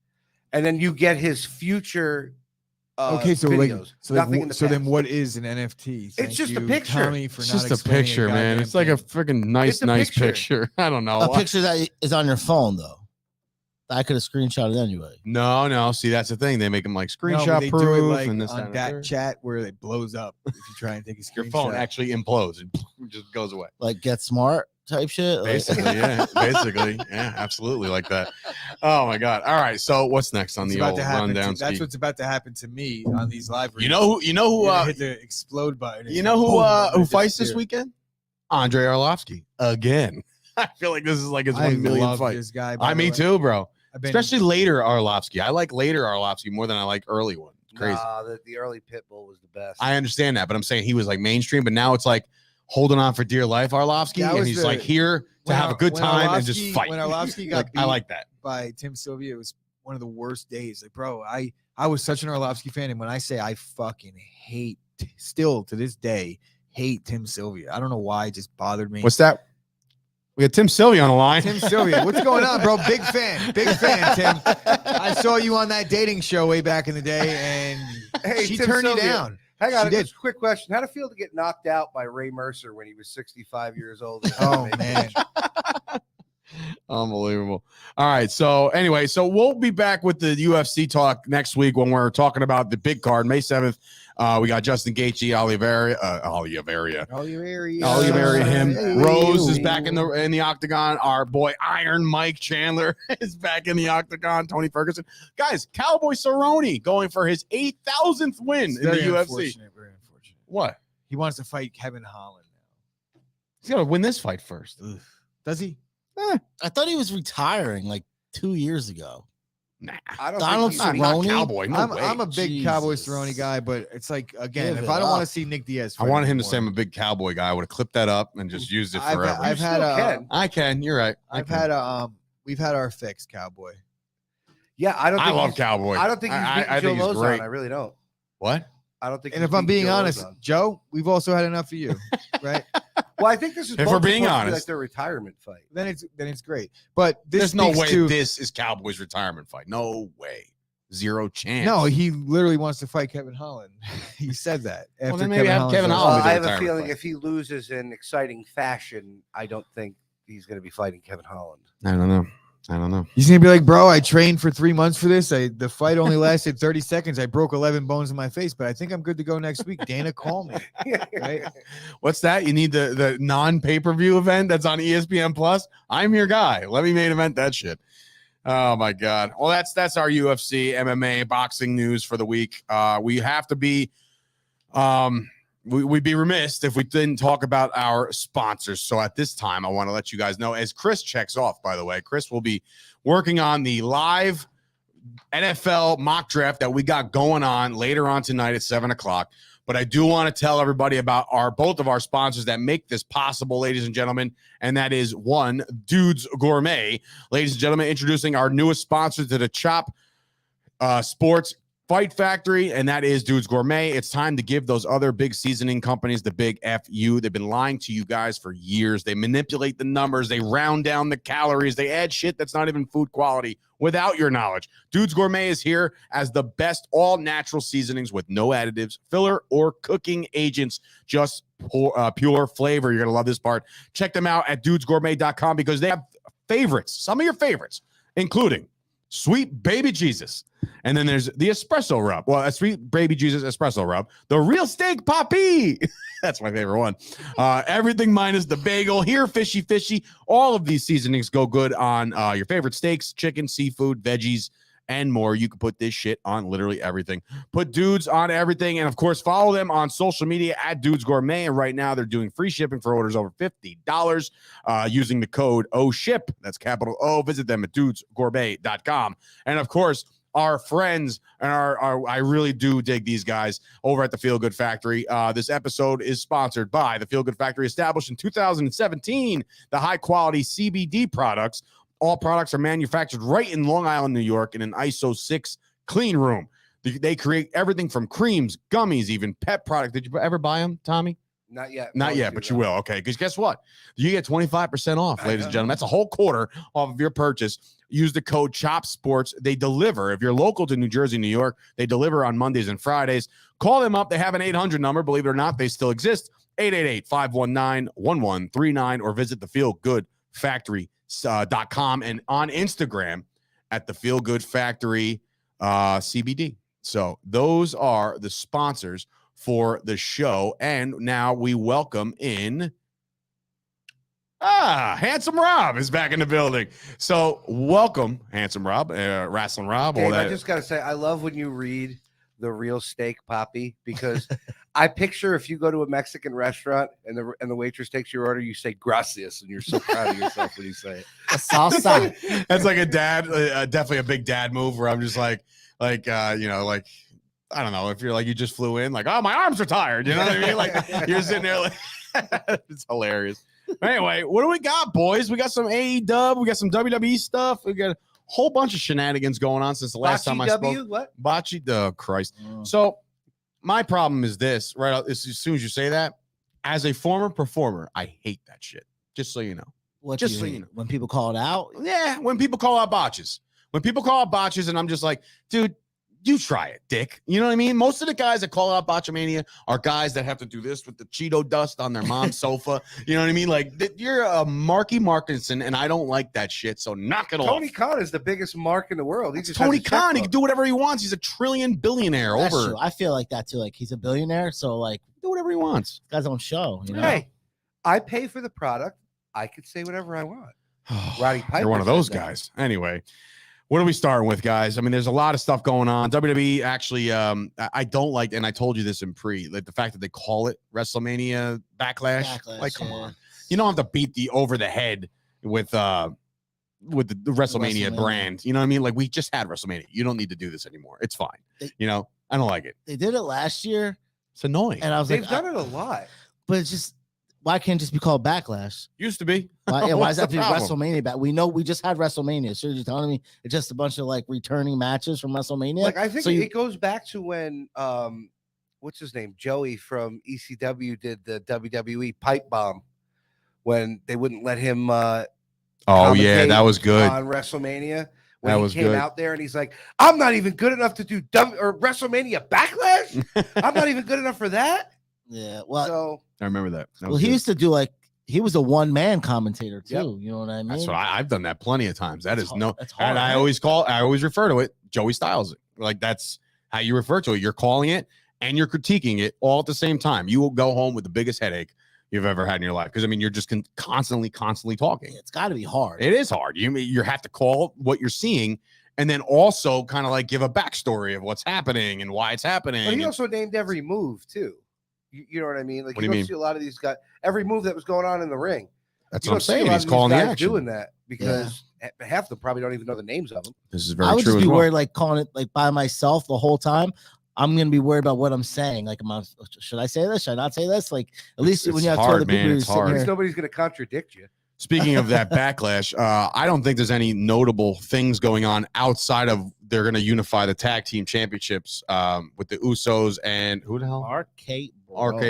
and then you get his future.
Okay, so
videos. Nothing in the
so then
past.
what is an NFT?
It's just a
you,
picture.
Tommy, for
It's
not
just a
explaining
picture, man.
goddamn
It's like a
thing.
freaking nice
It's a
picture.
picture.
I don't know.
a picture that is on your phone though. I could have screenshotted anyway.
No. See, that's the thing. They make them like
No, but
screenshot
they
proof
do it like
and this
on
and
that chat where it blows up if you try and take a screenshot.
Your phone actually implodes and just goes away.
Like Get Smart type shit. Like,
Basically, yeah. Basically, yeah. Absolutely, like that. Oh my god! All right. So what's next on
It's
the
about
old
to happen.
rundown?
That's
ski?
what's about to happen to me on these live.
You know who?
You're gonna hit the explode button.
You know who? Who fights this
week?
weekend? Andre Arlovsky again. I feel like this is like his 1 million fight.
This guy.
Me too, bro.
I've been,
Especially later Arlovsky. I like later Arlovsky more than I like early one. It's crazy.
Nah, the early Pitbull was the best.
I understand that, but I'm saying he was like mainstream, but now it's like holding on for dear life, Arlovsky,
That
and
was
he's
the-
like here to have a good
when
time and just fight.
When Arlovsky got
Like,
beat
I like that.
by Tim Sylvia, it was one of the worst days. Like, bro, I was such an Arlovsky fan, and when I say I fucking hate, still to this day, hate Tim Sylvia. I don't know why it just bothered me.
What's that? We got Tim Sylvia on the line.
Tim Sylvia, what's going on, bro? Big fan, Tim. I saw you on that dating show way back in the day, and
Hey,
she
Tim
turned
Sylvia.
you down.
Hang on,
She did.
just a quick question. How'd it feel to get knocked out by Ray Mercer when he was 65 years old?
Oh man,
Unbelievable. All right. So anyway, so we'll be back with the UFC talk next week when we're talking about the big card, May 7th. We got Justin Gaethje, Oliveira, him. Rose is back in the octagon. Our boy Iron Mike Chandler is back in the octagon. Tony Ferguson, guys, Cowboy Cerrone going for his 8,000th win in the UFC.
Very unfortunate.
What?
He wants to fight Kevin Holland now.
He's got to win this fight first.
Ugh. Does he?
I thought he was retiring like 2 years ago.
Nah.
I don't
Donald
think he's-
Not
Cerrone?
Cowboy. No way.
I'm a big
Jesus.
Cowboy Cerrone guy, but it's like, again,
Give
if
it
I don't want to
up.
see Nick Diaz,
I
fight
wanted him to say I'm
anymore,
a big Cowboy guy. I would have clipped that up and just used it
I've-
forever.
I've
You
had
still
a-
can.
I can. You're right.
we've had our fix, Cowboy.
Yeah, I don't.
I
Think
love
he's-
Cowboy.
I don't think he's beating
I
Joe
think he's
Lozon.
great.
I really don't.
What?
I don't think.
And
he's
if I'm
beating
being
Joe
honest,
Lozon.
Joe, we've also had enough of you, right?
Well, I think this is.
If
both
we're being
supposed to be
honest.
like their retirement fight.
then it's great. But this
There's no
speaks
way
to,
this is Cowboy's retirement fight. No way. Zero chance.
No, he literally wants to fight Kevin Holland. He said that. After
then maybe have Kevin
Holland's
Holland
I
be
have
the
a
retirement
feeling
fight.
if he loses in exciting fashion, I don't think he's going to be fighting Kevin Holland.
I don't know.
He's gonna be like, bro, I trained for 3 months for this. The fight only lasted 30 seconds. I broke 11 bones in my face, but I think I'm good to go next week. Dana, call me. Right?
What's that? You need the non-pay-per-view event that's on ESPN Plus? I'm your guy. Let me main event that shit. Oh my God. Well, that's our UFC, MMA, boxing news for the week. We have to be we'd be remiss if we didn't talk about our sponsors. So at this time, I want to let you guys know, as Chris checks off, by the way, Chris will be working on the live NFL mock draft that we got going on later on tonight at 7:00. But I do want to tell everybody about both of our sponsors that make this possible, ladies and gentlemen. And that is one, Dudes Gourmet. Ladies and gentlemen, introducing our newest sponsor to the Chop Sports Fight Factory, and that is Dudes Gourmet. It's time to give those other big seasoning companies the big FU. They've been lying to you guys for years. They manipulate the numbers. They round down the calories. They add shit that's not even food quality without your knowledge. Dudes Gourmet is here as the best all-natural seasonings with no additives, filler, or cooking agents, just pure flavor. You're going to love this part. Check them out at dudesgourmet.com because they have favorites, some of your favorites, including Sweet Baby Jesus. And then there's the espresso rub. Well, a Sweet Baby Jesus espresso rub. The Real Steak Papi. That's my favorite one. Everything minus the bagel. Here, fishy. All of these seasonings go good on your favorite steaks, chicken, seafood, veggies, and more. You can put this shit on literally everything. Put Dudes on everything. And of course, follow them on social media at Dudes Gourmet. And right now they're doing free shipping for orders over $50 using the code OSHIP. That's capital O. Visit them at dudesgourmet.com. And of course, our friends and I really do dig these guys over at the Feel Good Factory. This episode is sponsored by the Feel Good Factory, established in 2017. The high quality CBD products. All products are manufactured right in Long Island, New York, in an ISO 6 clean room. They create everything from creams, gummies, even pet product. Did you ever buy them, Tommy?
Not yet.
Not yet, but you will. Okay, because guess what? You get 25% off, ladies and gentlemen. That's a whole quarter off of your purchase. Use the code CHOPSPORTS. They deliver. If you're local to New Jersey, New York, they deliver on Mondays and Fridays. Call them up. They have an 800 number. Believe it or not, they still exist. 888-519-1139, or visit thefeelgoodfactory.com and on Instagram at the Feel Good Factory CBD. So those are the sponsors for the show. And now we welcome in Handsome Rob is back in the building. So welcome, Handsome Rob, Wrestling Rob.
Dave, I just gotta say, I love when you read the real steak poppy, because I picture if you go to a Mexican restaurant and the waitress takes your order, you say gracias, and you're so proud of yourself when you say it.
Salsa.
That's like a dad, definitely a big dad move where I'm just like I don't know, if you're like, you just flew in, like, oh, my arms are tired. You know what I mean? Like, you're sitting there like, it's hilarious. Anyway, what do we got, boys? We got some AEW, we got some WWE stuff. We got a whole bunch of shenanigans going on since the last time I spoke.
What?
Bocce, Christ. So my problem is this, right? As soon as you say that, as a former performer, I hate that shit. Just so you know.
What, just so you know. When people call it out?
Yeah, when people call out botches. When people call out botches, and I'm just like, dude, you try it, dick. You know what I mean? Most of the guys that call out Botchamania are guys that have to do this with the Cheeto dust on their mom's sofa. You know what I mean? Like, you're a Marky Markinson, and I don't like that shit, so knock it off.
Tony Khan is the biggest mark in the world. He's
Tony Khan. He can do whatever he wants. He's a trillion billionaire.
That's true. I feel like that, too. Like, he's a billionaire, so, like,
do whatever he wants.
Guy's own show. You know?
Hey, I pay for the product. I could say whatever I want. Roddy Piper.
You're one of those guys. Anyway. What are we starting with, guys? I mean, there's a lot of stuff going on. WWE actually, I don't like, and I told you this in like the fact that they call it WrestleMania Backlash. Like, come on, you don't have to beat over the head with the WrestleMania brand. You know what I mean? Like, we just had WrestleMania. You don't need to do this anymore. It's fine. I don't like it.
They did it last year.
It's annoying.
And I was
They've done it a lot,
but it's just. Why can't it just be called Backlash?
Used to be.
Why does that have to be WrestleMania back? We know we just had WrestleMania. So you're telling me it's just a bunch of like returning matches from WrestleMania?
Like, I think it goes back to when what's his name? Joey from ECW did the WWE pipe bomb when they wouldn't let him
oh yeah, that was good.
On WrestleMania. When he came out there and he's like, I'm not even good enough to do WrestleMania Backlash. I'm not even good enough for that.
Yeah, well,
I remember that.
He used to do he was a one-man commentator too. Yep. You know what I mean?
That's what I've done that plenty of times. That's hard, and
right?
I always refer to it Joey Styles. Like, that's how you refer to it. You're calling it and you're critiquing it all at the same time. You will go home with the biggest headache you've ever had in your life, because I mean, you're just constantly talking.
It's got to be hard.
It is hard. You have to call what you're seeing, and then also kind of like give a backstory of what's happening and why it's happening.
But he also named every move too. You know what I mean? Like,
what
you
do
don't
you mean?
see a lot of these guys, every move that was going on in the ring.
That's what I'm saying. He's calling the action.
Doing that because half of them probably don't even know the names of them.
This is very true.
I would just be
well.
worried, like calling it like by myself the whole time. I'm gonna be worried about what I'm saying. Like, should I say this? Should I not say this? Like, at least when you have two other people,
it's hard.
Nobody's gonna contradict you.
Speaking of that Backlash, I don't think there's any notable things going on outside of they're going to unify the tag team championships with the Usos and who the hell? RK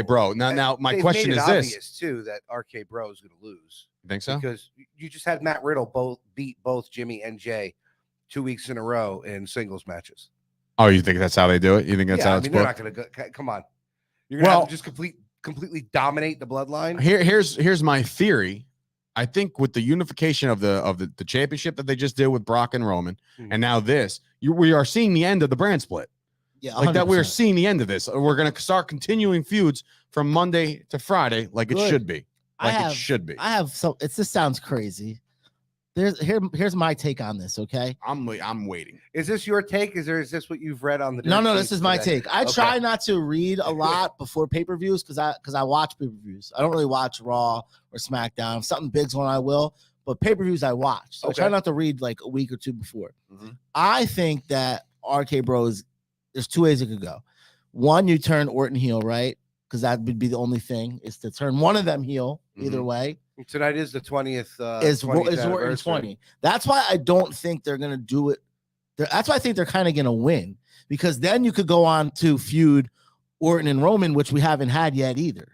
Bro. Now my question is this:
obvious too that RK Bro is going to lose.
You think so?
Because you just had Matt Riddle beat both Jimmy and Jay 2 weeks in a row in singles matches.
Oh, you think that's how they do it? You think that's how it's
they're not going to go. Come on, you're going to have to just completely dominate the bloodline.
Here's my theory. I think with the unification of the championship that they just did with Brock and Roman, and now this, we are seeing the end of the brand split.
Yeah, 100%.
Like that, we're seeing the end of this. We're going to start continuing feuds from Monday to Friday, like it should be. It should be.
I have this sounds crazy. Here's my take on this. Okay,
I'm waiting.
Is this your take? Is this what you've read on the?
No, this is my take. I try not to read a lot before pay-per-views because I watch pay-per-views. I don't really watch Raw or SmackDown. If something big's on, I will. But pay-per-views I watch. So I try not to read like a week or two before. Mm-hmm. I think that RK Bros, there's two ways it could go. One, you turn Orton heel, right? Because that would be the only thing is to turn one of them heel either way.
Tonight is the 20th.
Is Orton 20. That's why I don't think they're going to do it. That's why I think they're kind of going to win, because then you could go on to feud Orton and Roman, which we haven't had yet either.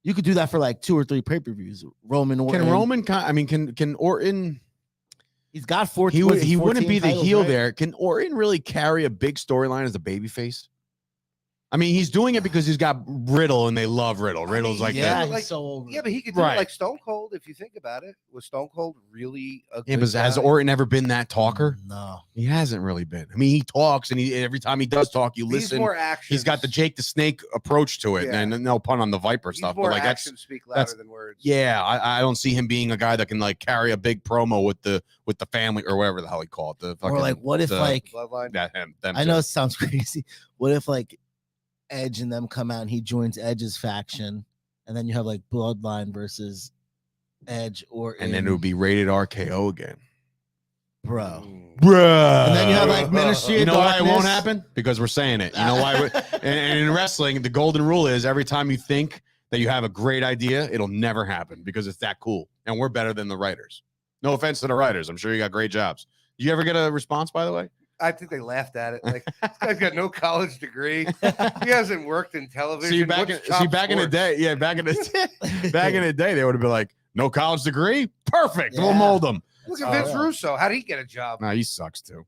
You could do that for like 2 or 3 pay-per-views. Roman Orton.
Can Orton?
He's got 14.
He wouldn't be the
titles,
heel
right?
there. Can Orton really carry a big storyline as a babyface? I mean, he's doing it because he's got Riddle, and they love Riddle. Riddle's like that.
Like,
so over.
Yeah, but he could do it like Stone Cold if you think about it. Was Stone Cold really a good
but has Orton ever been that talker?
No,
he hasn't really been. I mean, he talks, and every time he does talk, you listen.
More action.
He's got the Jake the Snake approach to it, and no pun on the Viper stuff.
More
but like
actions speak louder than words.
Yeah, I don't see him being a guy that can like carry a big promo with the family or whatever the hell he called it.
Or like, what if like
Bloodline?
Them
I know it sounds crazy. What if like Edge and them come out and he joins Edge's faction, and then you have like Bloodline versus Edge, and
then it would be rated RKO again,
bro.
And
then you have like Ministry
of
Darkness.
Why it won't happen? Because we're saying it. You know why? And in wrestling, the golden rule is every time you think that you have a great idea, it'll never happen because it's that cool, and we're better than the writers. No offense to the writers, I'm sure you got great jobs. You ever get a response, by the way?
I think they laughed at it. Like, this guy's got no college degree. He hasn't worked in television.
Back in the day, back in the day, they would have been like, no college degree? Perfect. Yeah. We'll mold them.
Look at Vince Russo. How did he get a job?
Nah, he sucks too.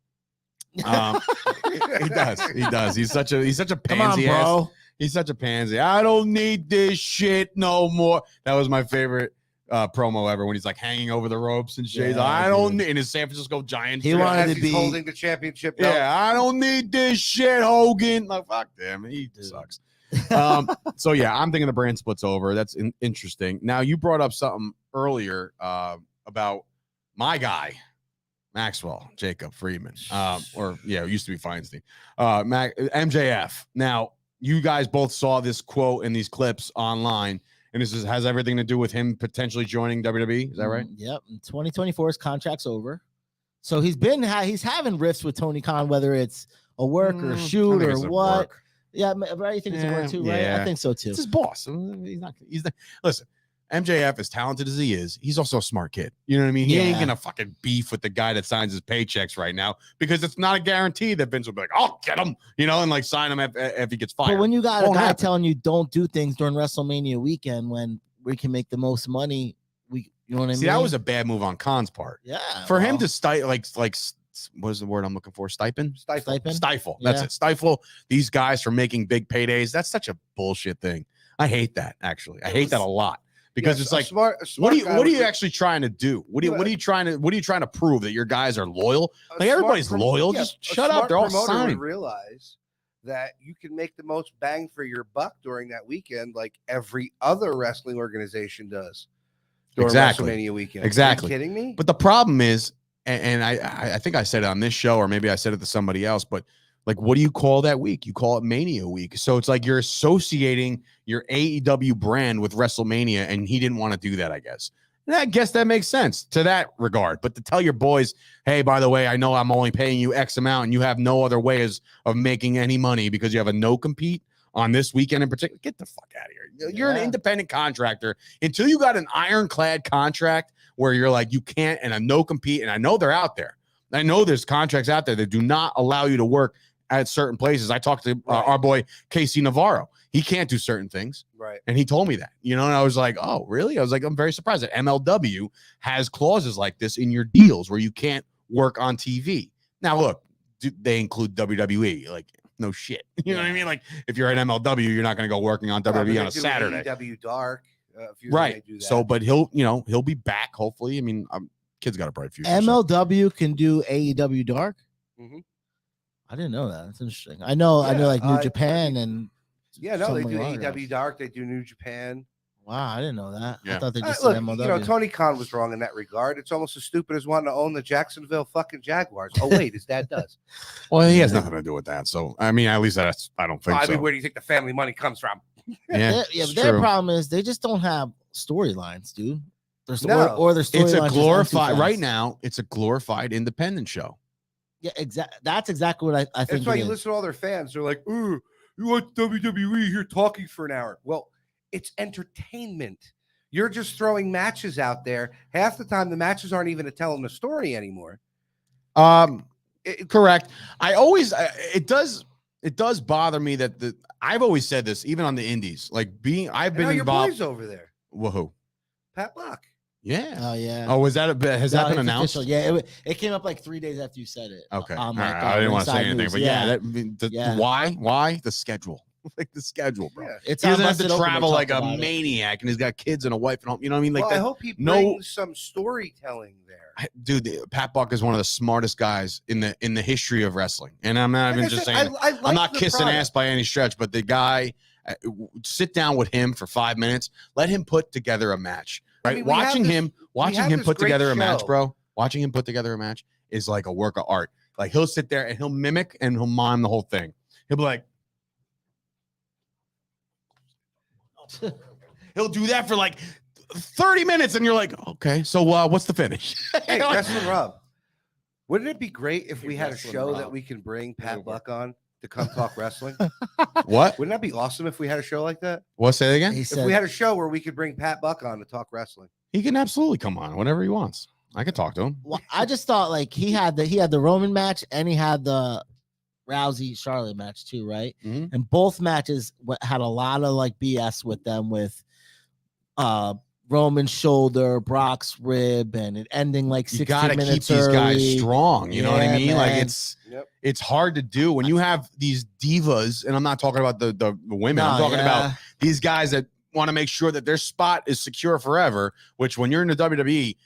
He does. He's such a pansy.
Come on, bro.
He's such a pansy. I don't need this shit no more. That was my favorite promo ever when he's like hanging over the ropes and shit.
Yeah,
I don't need in his San Francisco Giants.
He wanted to be
holding the championship belt.
Yeah, I don't need this shit, Hogan. Like, fuck them. He sucks. So yeah, I'm thinking the brand split's over. That's interesting. Now you brought up something earlier about my guy, Maxwell Jacob Friedman. It used to be Feinstein. MJF. Now, you guys both saw this quote in these clips online. And this has everything to do with him potentially joining WWE. Is that right?
Yep. 2024, his contract's over. So he's having riffs with Tony Khan, whether it's a work or a shoot or what.
Work.
Yeah, right. You think it's a work too, right?
Yeah.
I think so too.
It's his boss. Listen, MJF, as talented as he is, he's also a smart kid. You know what I mean? He ain't gonna fucking beef with the guy that signs his paychecks right now because it's not a guarantee that Vince will be like, "I'll get him," and like sign him if he gets fired.
But when you got a guy telling you don't do things during WrestleMania weekend when we can make the most money, you know what I mean?
See, that was a bad move on Khan's part.
Yeah,
for him to what is the word I'm looking for? Stifle. That's it. Stifle these guys from making big paydays. That's such a bullshit thing. I hate that. Actually, I hate that a lot. Because it's like, what are you actually trying to do? What are you trying to prove that your guys are loyal? Like everybody's loyal. Just shut up. They're all signed.
Realize that you can make the most bang for your buck during that weekend, like every other wrestling organization does during WrestleMania weekend.
Exactly.
Are you kidding me?
But the problem is, and I think I said it on this show, or maybe I said it to somebody else, but like, what do you call that week? You call it Mania week. So it's like you're associating your AEW brand with WrestleMania, and he didn't want to do that, I guess. And I guess that makes sense to that regard. But to tell your boys, hey, by the way, I know I'm only paying you X amount, and you have no other ways of making any money because you have a no compete on this weekend in particular. Get the fuck out of here. You're an independent contractor. Until you got an ironclad contract where you're like, you can't, and a no compete, and I know they're out there. I know there's contracts out there that do not allow you to work at certain places. I talked to our boy Casey Navarro. He can't do certain things,
right?
And he told me that, and I was like, oh, really? I was like, I'm very surprised that MLW has clauses like this in your deals where you can't work on TV. Now, look, they include WWE. Like, no shit. You know what I mean? Like, if you're at MLW, you're not going to go working on WWE on a Saturday.
AEW Dark,
right? So, but he'll be back. Hopefully. I mean, kid's got a bright future.
MLW can do AEW Dark.
Mm-hmm.
I didn't know that. That's interesting. I know like New Japan and
they do AEW Dark. They do New Japan.
Wow, I didn't know that.
Yeah.
I thought they just
Look,
said MLW.
you know, Tony Khan was wrong in that regard. It's almost as stupid as wanting to own the Jacksonville fucking Jaguars. Oh wait, his dad does.
Well, he has nothing to do with that. So I mean, at least I don't think
I
so.
mean, where do you think the family money comes from?
Yeah,
But their problem is they just don't have storylines, dude. Or their storylines.
It's a glorified right now. It's a glorified independent show.
Yeah, exactly. That's exactly what I think.
That's why you listen to all their fans. They're like, "Ooh, you want WWE here talking for an hour?" Well, it's entertainment. You're just throwing matches out there. Half the time, the matches aren't even telling a story anymore.
Correct. It does bother me that I've always said this, even on the indies, like I've been involved.
Your boys over there.
Whoa,
Pat Buck.
Yeah.
Oh yeah.
Oh, has that been announced?
Official. Yeah, it came up like 3 days after you said it.
Okay. I didn't want to say anything, but why the schedule? Like the schedule, bro.
Yeah.
It's
he doesn't have to travel like a maniac, and he's got kids and a wife and home. You know what I mean? Like,
I hope he brings some storytelling there.
Dude, Pat Buck is one of the smartest guys in the history of wrestling, and I'm not even just saying. I'm not kissing ass by any stretch, but the guy, sit down with him for 5 minutes, let him put together a match. Right, I mean, watching him put together a match, bro. Watching him put together a match is like a work of art. Like he'll sit there and he'll mimic and he'll mime the whole thing. He'll be like. He'll do that for like 30 minutes, and you're like, okay, so what's the finish?
Hey, Wrestling Rob, wouldn't it be great if we had a show that we can bring Pat Buck on to come talk wrestling?
What?
Wouldn't that be awesome if we had a show like that?
What? Say that again?
If we had a show where we could bring Pat Buck on to talk wrestling,
he can absolutely come on whenever he wants. I could talk to him.
Well, I just thought like he had the Roman match and he had the Rousey Charlotte match too, right?
Mm-hmm.
And both matches had a lot of like BS with them, with Roman's shoulder, Brock's rib, and it ending like 60 minutes early. You gotta keep these guys
strong. You know what I mean? Man. Like it's hard to do when you have these divas, and I'm not talking about the women. I'm talking about these guys that want to make sure that their spot is secure forever. Which when you're in the WWE,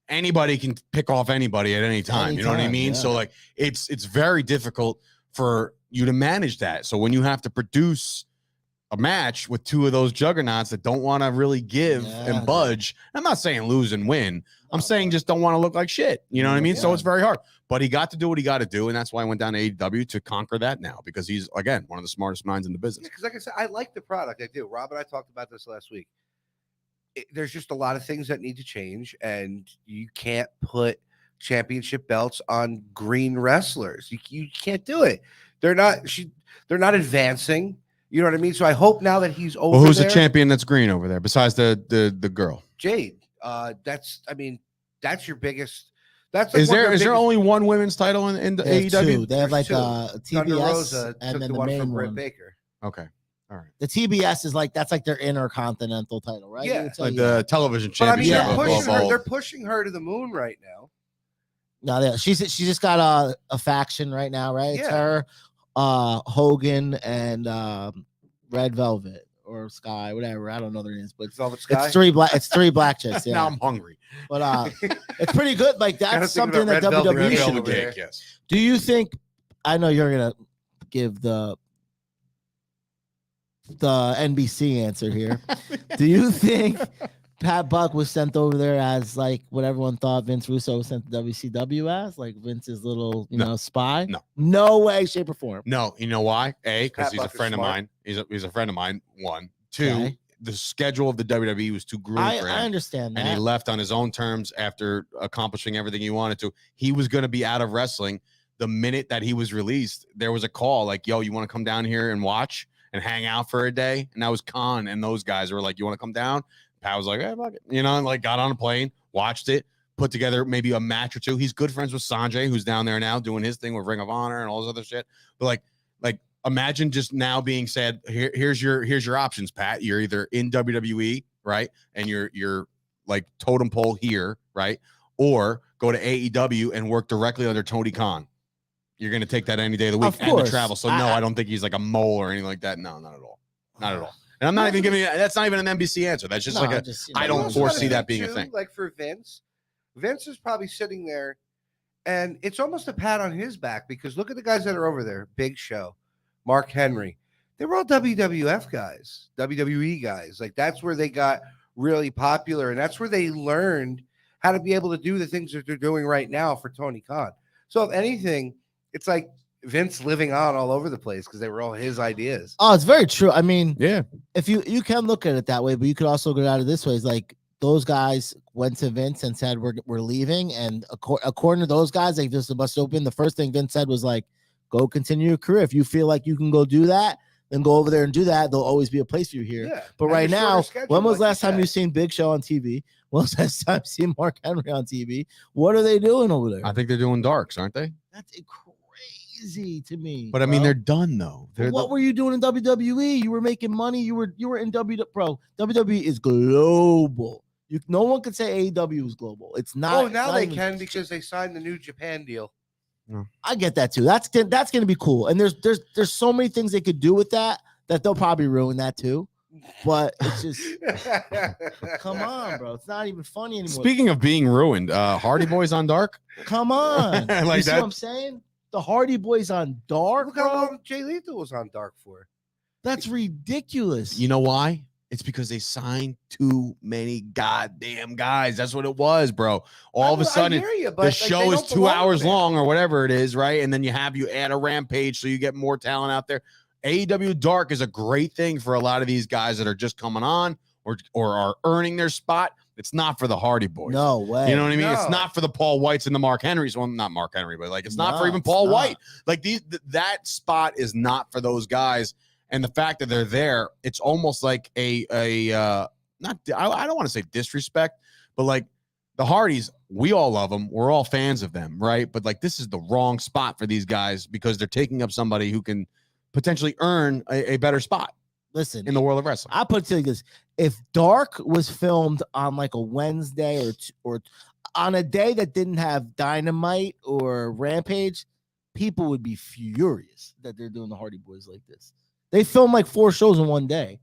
anybody can pick off anybody at any time. You know what I mean? Yeah. So like it's very difficult for you to manage that. So when you have to produce a match with two of those juggernauts that don't want to really give and budge, I'm not saying lose and win. I'm saying just don't want to look like shit. You know what I mean? So it's very hard. But he got to do what he got to do, and that's why I went down to AEW to conquer that now, because he's, again, one of the smartest minds in the business.
Because like I said, I like the product. I do. Rob and I talked about this last week. There's just a lot of things that need to change, and you can't put championship belts on green wrestlers. You can't do it. They're not advancing. You know what I mean? So I hope now that he's over.
Well, who's the champion that's green over there besides the girl?
Jade. That's your biggest. That's
like is there only one women's title in the AEW?
Two. They have like TBS and then the main one.
Britt Baker.
Okay. All right.
The TBS is like that's like their intercontinental title, right?
Yeah,
like the television championship.
I mean, they're pushing her to the moon right now.
No, she just got a faction right now, right? It's her, Hogan, and Red Velvet or Sky, whatever. I don't know their names, but
Velvet Sky.
It's three black chicks. Yeah.
Now I'm hungry,
but it's pretty good. Like that's something that WWE should do.
Yes.
Do you think? I know you're gonna give the NBC answer here. Do you think Pat Buck was sent over there as like what everyone thought Vince Russo was sent to WCW as, like Vince's little, spy? No way, shape, or form.
No, you know why? A, because he's a friend of mine. He's a friend of mine. One, two. The schedule of the WWE was too grueling for him.
I understand that.
And he left on his own terms after accomplishing everything he wanted to. He was going to be out of wrestling the minute that he was released. There was a call like, yo, you want to come down here and watch and hang out for a day? And that was Khan and those guys were like, you want to come down? Pat was like, hey, fuck it. And like got on a plane, watched it, put together maybe a match or two. He's good friends with Sanjay, who's down there now doing his thing with Ring of Honor and all this other shit. But like imagine just now being said, here's your options, Pat. You're either in WWE, right? And you're like totem pole here, right? Or go to AEW and work directly under Tony Khan. You're going to take that any day of the week and the travel. So no, I don't think he's like a mole or anything like that. No, not at all. Not at all. And I'm not even giving you, that's not even an NBC answer. That's just I don't foresee that being a thing.
Like for Vince is probably sitting there and it's almost a pat on his back because look at the guys that are over there. Big Show, Mark Henry. They were all WWF guys, WWE guys. Like that's where they got really popular, and that's where they learned how to be able to do the things that they're doing right now for Tony Khan. So if anything, it's like Vince living on all over the place because they were all his ideas.
Oh, it's very true. I mean,
Yeah.
if you can look at it that way, but you could also look at it this way. It's like those guys went to Vince and said, we're leaving. And according to those guys, like this must open. The first thing Vince said was like, go continue your career. If you feel like you can go do that, then go over there and do that. There'll always be a place for you here.
Yeah,
but right now, when was
like
last time you seen Big Show on TV? When was last time you seen Mark Henry on TV? What are they doing over there?
I think they're doing darks, aren't they?
That's crazy to me.
But I mean, they're done though.
What were you doing in WWE? You were making money. You were in WWE. Bro, WWE is global. No one could say AEW is global. It's not.
Oh, now they can because they signed the New Japan deal.
I get that too. That's gonna be cool. And there's so many things they could do with that they'll probably ruin that too. But it's just come on, bro. It's not even funny anymore.
Speaking of being ruined, Hardy Boys on Dark.
Come on.
Like
you see what I'm saying? The Hardy Boys on Dark.
Look how long Jay Lethal was on Dark for.
That's ridiculous.
You know why? It's because they signed too many goddamn guys. That's what it was, bro. All of a sudden, the show is 2 hours long or whatever it is, right? And then you add a Rampage so you get more talent out there. AEW Dark is a great thing for a lot of these guys that are just coming on or are earning their spot. It's not for the Hardy Boys.
No way.
You know what I mean?
No.
It's not for the Paul Whites and the Mark Henrys. Well, not Mark Henry, but like it's not for even Paul White. Like that spot is not for those guys. And the fact that they're there, it's almost like I don't want to say disrespect, but like the Hardys, we all love them. We're all fans of them, right? But like this is the wrong spot for these guys because they're taking up somebody who can potentially earn a better spot.
Listen,
in the world of wrestling.
I put it to you this: if Dark was filmed on like a Wednesday or on a day that didn't have Dynamite or Rampage, people would be furious that they're doing the Hardy Boys like this. They film like 4 shows in one day.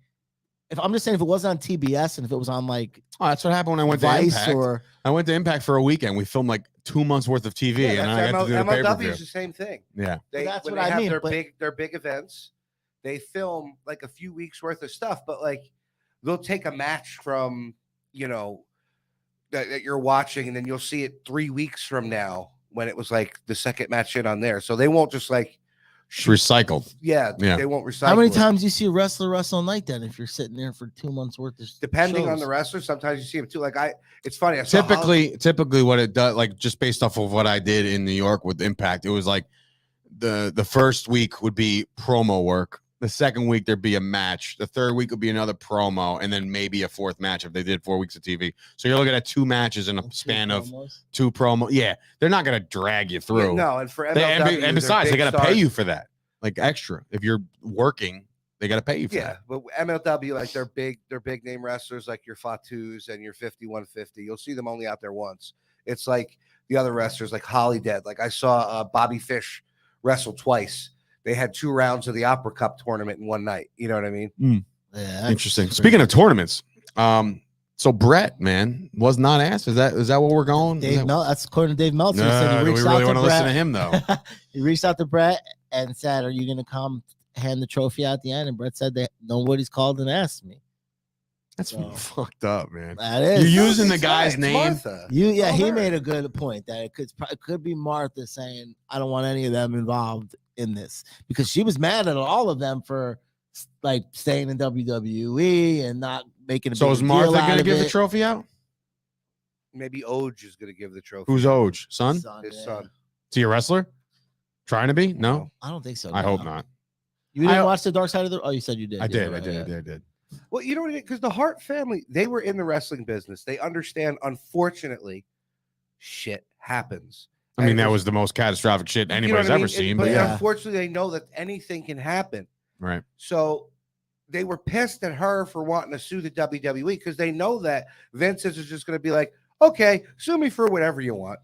If I'm just saying, if it wasn't on TBS and if it was on like,
that's what happened when I went
Vice
to Impact. I went to Impact for a weekend. We filmed like 2 months worth of TV, and I got to do the pay-per-view.
MLW is the same thing.
Yeah,
that's what I mean.
Their big events. They film like a few weeks worth of stuff, but like they'll take a match from that you're watching, and then you'll see it 3 weeks from now when it was like the second match in on there. So they won't just like
recycled.
Yeah, they won't recycle.
How many times do you see a wrestler wrestle night then if you're sitting there for 2 months worth of
depending
shows?
on the wrestler, sometimes you see them too. Like it's funny.
Typically what it does, like just based off of what I did in New York with Impact, it was like the first week would be promo work. The second week there'd be a match. The third week would be another promo, and then maybe a fourth match if they did 4 weeks of TV. So you're looking at 2 matches in a span of 2 promo. Yeah, they're not going to drag you through.
Yeah, no, and for MLW,
and besides, they got to pay you for that, like extra. If you're working, they got to pay you for that.
Yeah, but MLW, like they're big name wrestlers, like your Fatus and your 5150. You'll see them only out there once. It's like the other wrestlers, like Holly Dead. Like I saw Bobby Fish wrestle twice. They had 2 rounds of the Opera Cup tournament in one night. You know what I mean?
Yeah,
interesting. Speaking of tournaments, so Brett, man, was not asked. Is that what we're going?
That's according to Dave Meltzer.
No,
He said
do we really want to listen to him though?
He reached out to Brett and said, "Are you going to come hand the trophy out at the end?" And Brett said that nobody's called and asked me.
That's fucked up, man.
That is.
You're using the guy's name.
Martha.
He made a good point that it could be Martha saying, "I don't want any of them involved in this," because she was mad at all of them for like staying in WWE and not making a
So is Martha going to give the trophy out?
Maybe Oj is going to give the trophy.
Who's Oj? Son?
His son.
Is he a wrestler? Trying to be? No,
I don't think so.
I hope not.
You didn't watch the Dark Side of the? Oh, you said you did.
I did.
Well, you know what? Because the Hart family, they were in the wrestling business. They understand. Unfortunately, shit happens.
I mean, that was the most catastrophic shit anybody's ever seen.
But
yeah.
Unfortunately, they know that anything can happen.
Right.
So they were pissed at her for wanting to sue the WWE because they know that Vince is just going to be like, okay, sue me for whatever you want.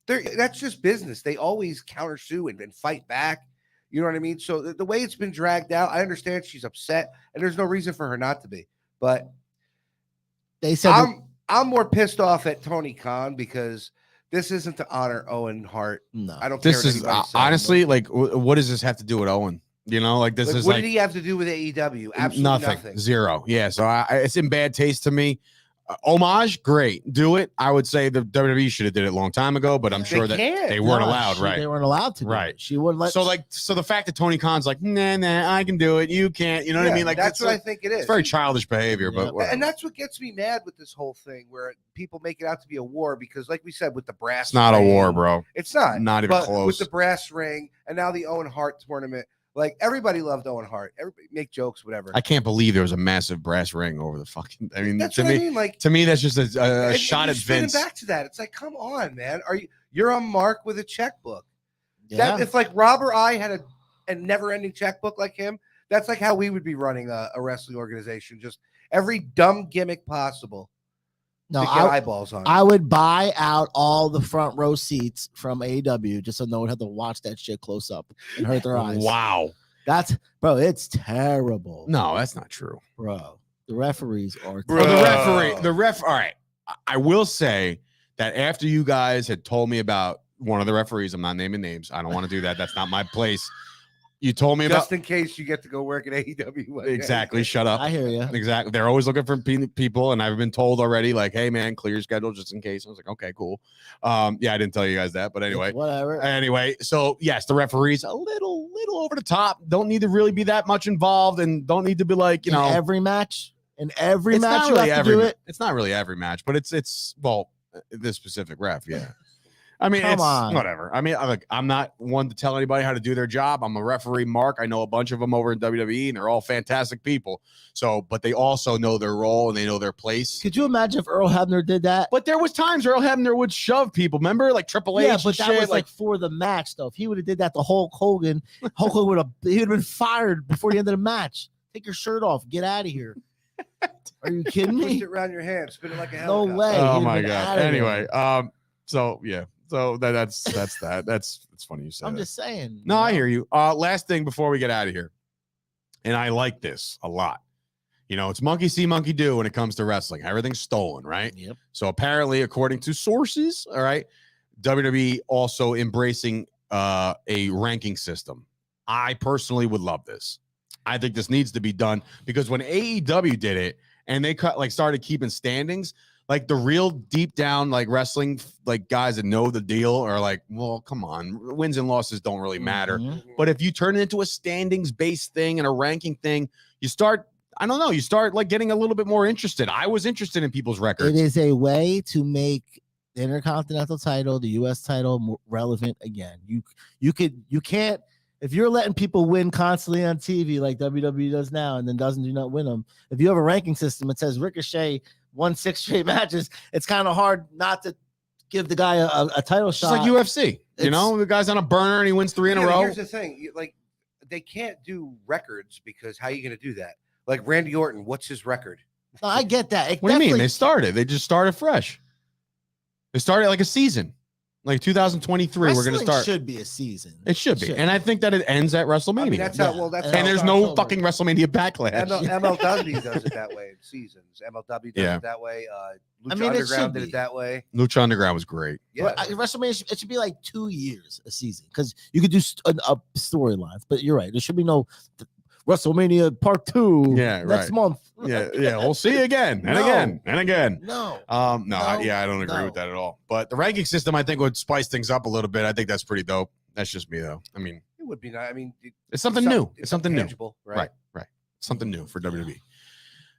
That's just business. They always countersue and fight back. You know what I mean? So the way it's been dragged out, I understand she's upset, and there's no reason for her not to be. But
they said
I'm more pissed off at Tony Khan because this isn't to honor Owen Hart.
No,
I don't.
This is honestly like, what does this have to do with Owen? You know, like this is
what
like
did he have to do with AEW? Absolutely nothing.
Zero. Yeah. So it's in bad taste to me. Homage, great. Do it. I would say the WWE should have did it a long time ago, but I'm sure that they weren't allowed, right?
They weren't allowed to.
Right.
She wouldn't let.
So the fact that Tony Khan's like, nah, I can do it. You can't. You know what I mean? Like
that's what I think it is.
It's very childish behavior, but whatever.
And that's what gets me mad with this whole thing, where people make it out to be a war because, like we said, with the brass,
it's not
ring,
a war, bro.
It's not.
Not even close.
With the brass ring and now the Owen Hart tournament. Like everybody loved Owen Hart. Everybody make jokes, whatever.
I can't believe there was a massive brass ring over the fucking. I mean,
that's
to
what
me,
I mean. Like
to me, that's just a shot at Vince.
Back to that, it's like, come on, man. You're on Mark with a checkbook?
Yeah.
If like Rob or I had a never-ending checkbook like him, that's like how we would be running a wrestling organization. Just every dumb gimmick possible.
No,
to get eyeballs on.
I would buy out all the front row seats from AEW just so no one had to watch that shit close up and hurt their eyes.
Wow.
Bro, it's terrible.
No, that's not true.
Bro, the referees are
the ref. All right. I will say that after you guys had told me about one of the referees, I'm not naming names. I don't want to do that. That's not my place. You told me
just in case you get to go work at AEW.
Exactly. Shut up.
I hear you.
Exactly. They're always looking for people, and I've been told already, like, hey man, clear your schedule just in case. I was like, okay, cool. Yeah, I didn't tell you guys that, but anyway,
whatever.
Anyway, so yes, the referees a little over the top. Don't need to really be that much involved, and don't need to be like, you know,
every match. In every
it's
match,
not really
you have to do it.
It's not really every match, but it's well, this specific ref, yeah. I mean,
Come
it's
on.
whatever. I mean, I'm not one to tell anybody how to do their job. I'm a referee, Mark. I know a bunch of them over in WWE, and they're all fantastic people. So, but they also know their role and they know their place.
Could you imagine if Earl Hebner did that?
But there was times Earl Hebner would shove people. Remember, like Triple H.
Yeah, but that was like for the match, though. If he would have did that to Hulk Hogan would have been fired before the end of the match. Take your shirt off. Get out of here. Are you kidding me?
Twist it around your hand, spin it like a
No
helicopter.
way.
Oh my god. Anyway, so yeah. So that's that. It's funny you said.
I'm
that.
just saying.
No, I hear you. Last thing before we get out of here, and I like this a lot. You know, it's monkey see, monkey do when it comes to wrestling. Everything's stolen, right?
Yep.
So apparently, according to sources, all right, WWE also embracing a ranking system. I personally would love this. I think this needs to be done because when AEW did it and they started keeping standings, like the real deep down like wrestling like guys that know the deal are like, well, come on, wins and losses don't really matter.
Mhm.
But if you turn it into a standings based thing and a ranking thing, you start like getting a little bit more interested. I was interested in people's records.
It is a way to make the Intercontinental title, the U.S. title, more relevant again. You can't. If you're letting people win constantly on TV like WWE does now and then do not win them, if you have a ranking system that says Ricochet won 6 straight matches, it's kind of hard not to give the guy a title
It's
shot.
like UFC. You know, the guy's on a burner and he wins 3 in a row.
Here's the thing. Like, they can't do records because how are you going to do that? Like Randy Orton, what's his record?
No, I get that.
What do you mean? They just started fresh. They started like a season. Like 2023, we're going to start.
Should be a season.
It should be. And I think that it ends at WrestleMania.
I mean, that's how, well, that's
and
how
there's no fucking WrestleMania backlash.
MLW does it that way in seasons. MLW does it that way. Lucha Underground did it that way.
Lucha Underground was great.
Yeah.
WrestleMania, it should be like 2 years a season because you could do storylines. But you're right. There should be no WrestleMania Part 2 next month.
Yeah. We'll see you again and again and again.
No.
I don't agree with that at all. But the ranking system, I think, would spice things up a little bit. I think that's pretty dope. That's just me, though. I mean,
it would be nice. I mean,
it's something new. It's something new.
Right.
Something new for WWE.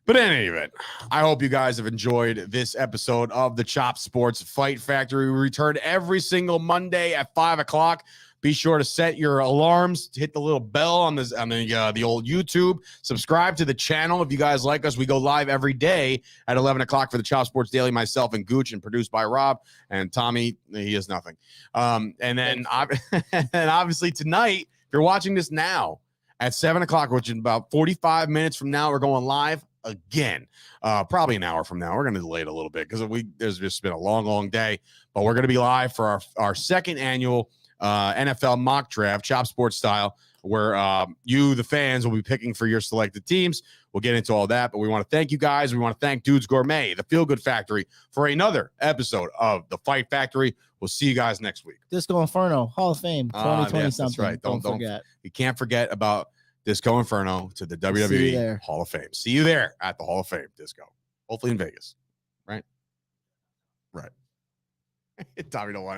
But in any event, I hope you guys have enjoyed this episode of the Chop Sports Fight Factory. We return every single Monday at 5:00. Be sure to set your alarms, hit the little bell on the old YouTube. Subscribe to the channel if you guys like us. We go live every day at 11:00 for the Chop Sports Daily. Myself and Gooch, and produced by Rob and Tommy. He has nothing. And then obviously tonight, if you're watching this now at 7:00, which is about 45 minutes from now, we're going live again. Probably an hour from now. We're going to delay it a little bit because there's just been a long day. But we're going to be live for our second annual NFL mock draft, Chop Sports style, where you, the fans, will be picking for your selected teams. We'll get into all that, but we want to thank you guys. We want to thank Dudes Gourmet, the Feel Good Factory, for another episode of the Fight Factory. We'll see you guys next week.
Disco Inferno, Hall of Fame, 2020
yes,
something.
That's right. Don't
forget.
You can't forget about Disco Inferno to the WWE Hall of Fame. See you there at the Hall of Fame, Disco. Hopefully in Vegas. Right. Tommy don't want it.